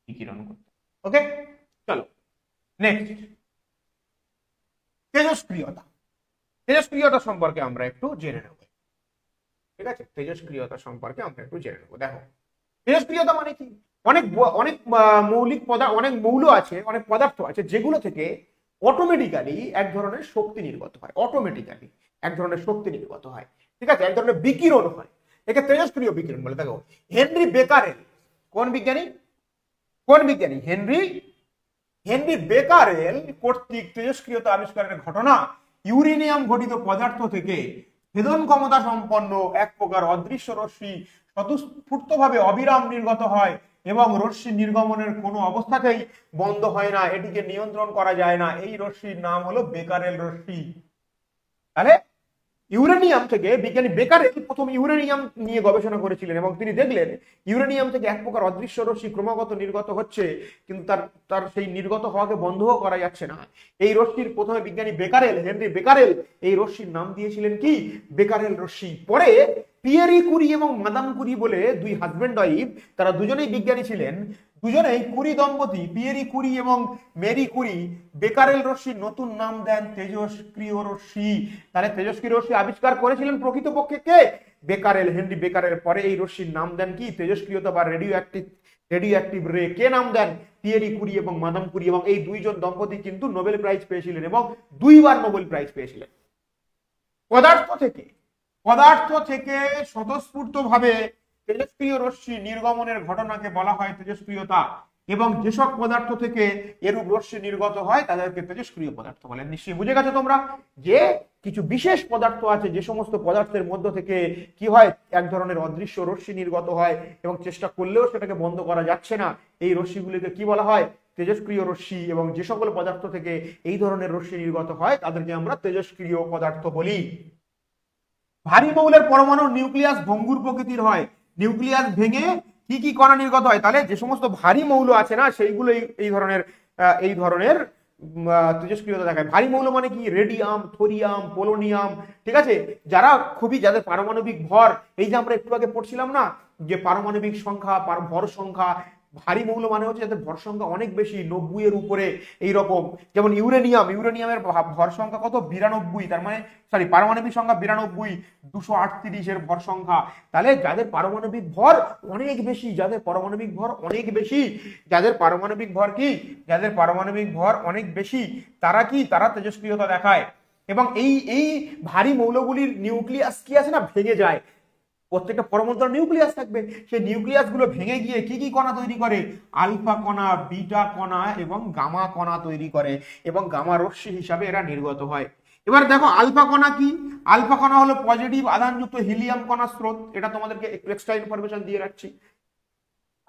বিকিরণ করতে। ওকে, চলো নেক্সট, তেজস্ক্রিয়তা। তেজস্ক্রিয়তা সম্পর্কে আমরা একটু জেনে নেব, ঠিক আছে। তেজস্ক্রিয়তা সম্পর্কে আমরা একটু জেনে নেব। দেখো তেজস্ক্রিয়তা মানে কি, অনেক অনেক মৌলিক পদার্থ, অনেক মৌল আছে, অনেক পদার্থ আছে যেগুলো থেকে অটোমেটিক্যালি এক ধরনের শক্তি নির্গত হয়, অটোমেটিক্যালি এক ধরনের শক্তি নির্গত হয়, ঠিক আছে, এক ধরনের বিকিরণ হয়, একে তেজস্ক্রিয় বিকিরণ বলে। দেখো হেনরি বেকারেল, কোন বিজ্ঞানী, হেনরি বেকারেল কর্তৃক তেজস্ক্রিয়তা আবিষ্কারের ঘটনা ইউরেনিয়াম ঘটিত পদার্থ থেকে ভেদন ক্ষমতা সম্পন্ন এক প্রকার অদৃশ্য রশ্মি স্বতঃস্ফূর্তভাবে অবিরাম নির্গত হয়, এবং রশ্মি নির্গমনের কোনো অবস্থাতেই বন্ধ হয় না, এটিকে নিয়ন্ত্রণ করা যায় না। এই রশ্মির নাম হলো বেকারেল রশ্মি। তাহলে ইউরেনিয়াম থেকে বিজ্ঞানী বেকারেল প্রথম ইউরেনিয়াম নিয়ে গবেষণা করেছিলেন, এবং তিনি দেখলেন ইউরেনিয়াম থেকে এক প্রকার অদৃশ্য রশ্মি ক্রমাগত নির্গত হচ্ছে, কিন্তু তার সেই নির্গত হওয়াকে বন্ধও করা যাচ্ছে না। এই রশ্মির প্রথমে বিজ্ঞানী হেনরি বেকারেল এই রশ্মির নাম দিয়েছিলেন কি, বেকারেল রশ্মি। পরে পিয়েরি কুরি এবং মাদাম কুরি বলে দুই হাজবেন্ড ওয়াইফ, তারা দুজনেই বিজ্ঞানী ছিলেন, দুজনেই কুরি দম্পতি পিয়েরি কুরি এবং মেরি কুরি বেকারেল রশ্মির নতুন নাম দেন তেজস্ক্রিয় রশ্মি। তাহলে তেজস্ক্রিয় রশ্মি আবিষ্কার করেছিলেন প্রকৃতপক্ষে কে? Becquerel, Henry Becquerel. পরে এই রশ্মির নাম দেন কি? তেজস্ক্রিয়তা বা রেডিও অ্যাক্টিভ রে। কে নাম দেন? পিয়েরি কুরি এবং মাদাম কুরি। এবং এই দুইজন দম্পতি কিন্তু নোবেল প্রাইজ পেয়েছিলেন এবং 2বার নোবেল প্রাইজ পেয়েছিলেন। পদার্থ থেকে স্বতঃস্ফূর্ত ভাবে তেজস্ক্রিয় রশ্মি নির্গমনের ঘটনাকে বলা হয় তেজস্ক্রিয়তা। এবং যেসব পদার্থ থেকে এরূপ রশ্মি নির্গত হয় তাদেরকে তেজস্ক্রিয় পদার্থ বলে। নিশ্চয়ই বুঝে গেছো তোমরা যে কিছু বিশেষ পদার্থ আছে যে সমস্ত পদার্থের মধ্য থেকে কি হয়, এক ধরনের অদৃশ্য রশ্মি নির্গত হয় এবং চেষ্টা করলেও সেটাকে বন্ধ করা যাচ্ছে না। এই রশ্মিগুলিকে কি বলা হয়? তেজস্ক্রিয় রশ্মি। এবং যে সকল পদার্থ থেকে এই ধরনের রশ্মি নির্গত হয় তাদেরকে আমরা তেজস্ক্রিয় পদার্থ বলি। ভারী মৌলের পরমাণুর নিউক্লিয়াস ভঙ্গুর প্রকৃতির হয়। নিউক্লিয়াস ভেঙে কি কি কণা নির্গত হয়? তাহলে যে সমস্ত ভারী মৌল আছে না সেইগুলো এই ধরনের তেজস্ক্রিয়তা দেখায়। ভারী মৌল মানে কি? রেডিয়াম, থোরিয়াম, পোলোনিয়াম, ঠিক আছে, যাদের পারমাণবিক ভর, এই যে আমরা একটু আগে পড়ছিলাম না যে পারমাণবিক সংখ্যা, ভর সংখ্যা, ভারী মৌল মানে হচ্ছে যাদের ভর সংখ্যা অনেক বেশি, 90 এর উপরে এইরকম। যেমন ইউরেনিয়ামের ভর সংখ্যা কত? 92। তার মানে পারমাণবিক সংখ্যা 92, 238 এর ভর সংখ্যা। তাহলে যাদের পারমাণবিক ভর অনেক বেশি, যাদের পারমাণবিক ভর অনেক বেশি, তারা তেজস্ক্রিয়তা দেখায়। এবং এই ভারী মৌলগুলির নিউক্লিয়াস কি আছে না, ভেঙে যায়। প্রত্যেকটা পরমাণুর নিউক্লিয়াস থাকবে, সেই নিউক্লিয়াস গুলো ভেঙে গিয়ে কি কি কণা তৈরি করে? আলফা কণা, বিটা কণা এবং গামা কণা তৈরি করে এবং গামা রশ্মি হিসাবে এরা নির্গত হয়। এবার দেখো আলফা কণা কি? আলফা কণা হলো পজিটিভ আধানযুক্ত হিলিয়াম কণার স্রোত। এটা তোমাদেরকে একটু এক্সট্রা ইনফরমেশন দিয়ে রাখছি।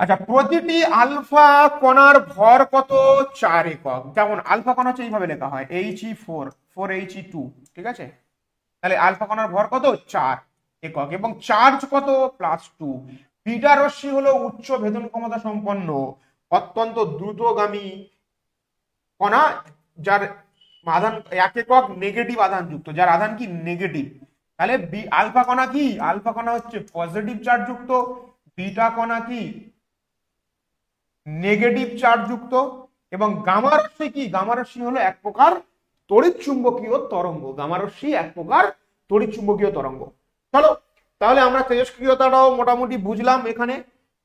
আচ্ছা, প্রতিটি আলফা কণার ভর কত? 4 একক। যেমন আলফা কণা হচ্ছে এইভাবে লেখা হয় He4 4He2, ঠিক আছে। তাহলে আলফা কণার ভর কত? 4 একক। এবং চার্জ কত? +2। বিটা রশ্মি হলো উচ্চ ভেদন ক্ষমতা সম্পন্ন অত্যন্ত দ্রুতগামী কণা, যার আধান 1 একক নেগেটিভ আধান যুক্ত, যার আধান কি? নেগেটিভ। তাহলে আলফা কণা কি? আলফা কণা হচ্ছে পজিটিভ চার্জ যুক্ত, বিটা কণা কি? নেগেটিভ চার্জ যুক্ত। এবং গামা রশ্মি কি? গামা রশ্মি হলো এক প্রকার তড়িৎ চুম্বকীয় তরঙ্গ। গামা রশ্মি এক প্রকার তড়িৎ চুম্বকীয় তরঙ্গ। চলো, তাহলে আমরা তেজস্ক্রিয়তাটাও মোটামুটি বুঝলাম। এখানে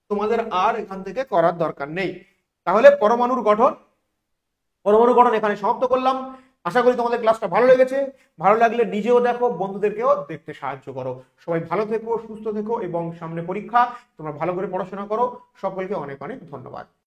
তোমাদের আর এখান থেকে করার দরকার নেই। তাহলে পরমাণুর গঠন এখানে সমাপ্ত করলাম। আশা করি তোমাদের ক্লাসটা ভালো লেগেছে। ভালো লাগলে নিজেও দেখো, বন্ধুদেরকেও দেখতে সাহায্য করো। সবাই ভালো থেকো, সুস্থ থেকো এবং সামনে পরীক্ষা, তোমরা ভালো করে পড়াশোনা করো। সকলকে অনেক অনেক ধন্যবাদ।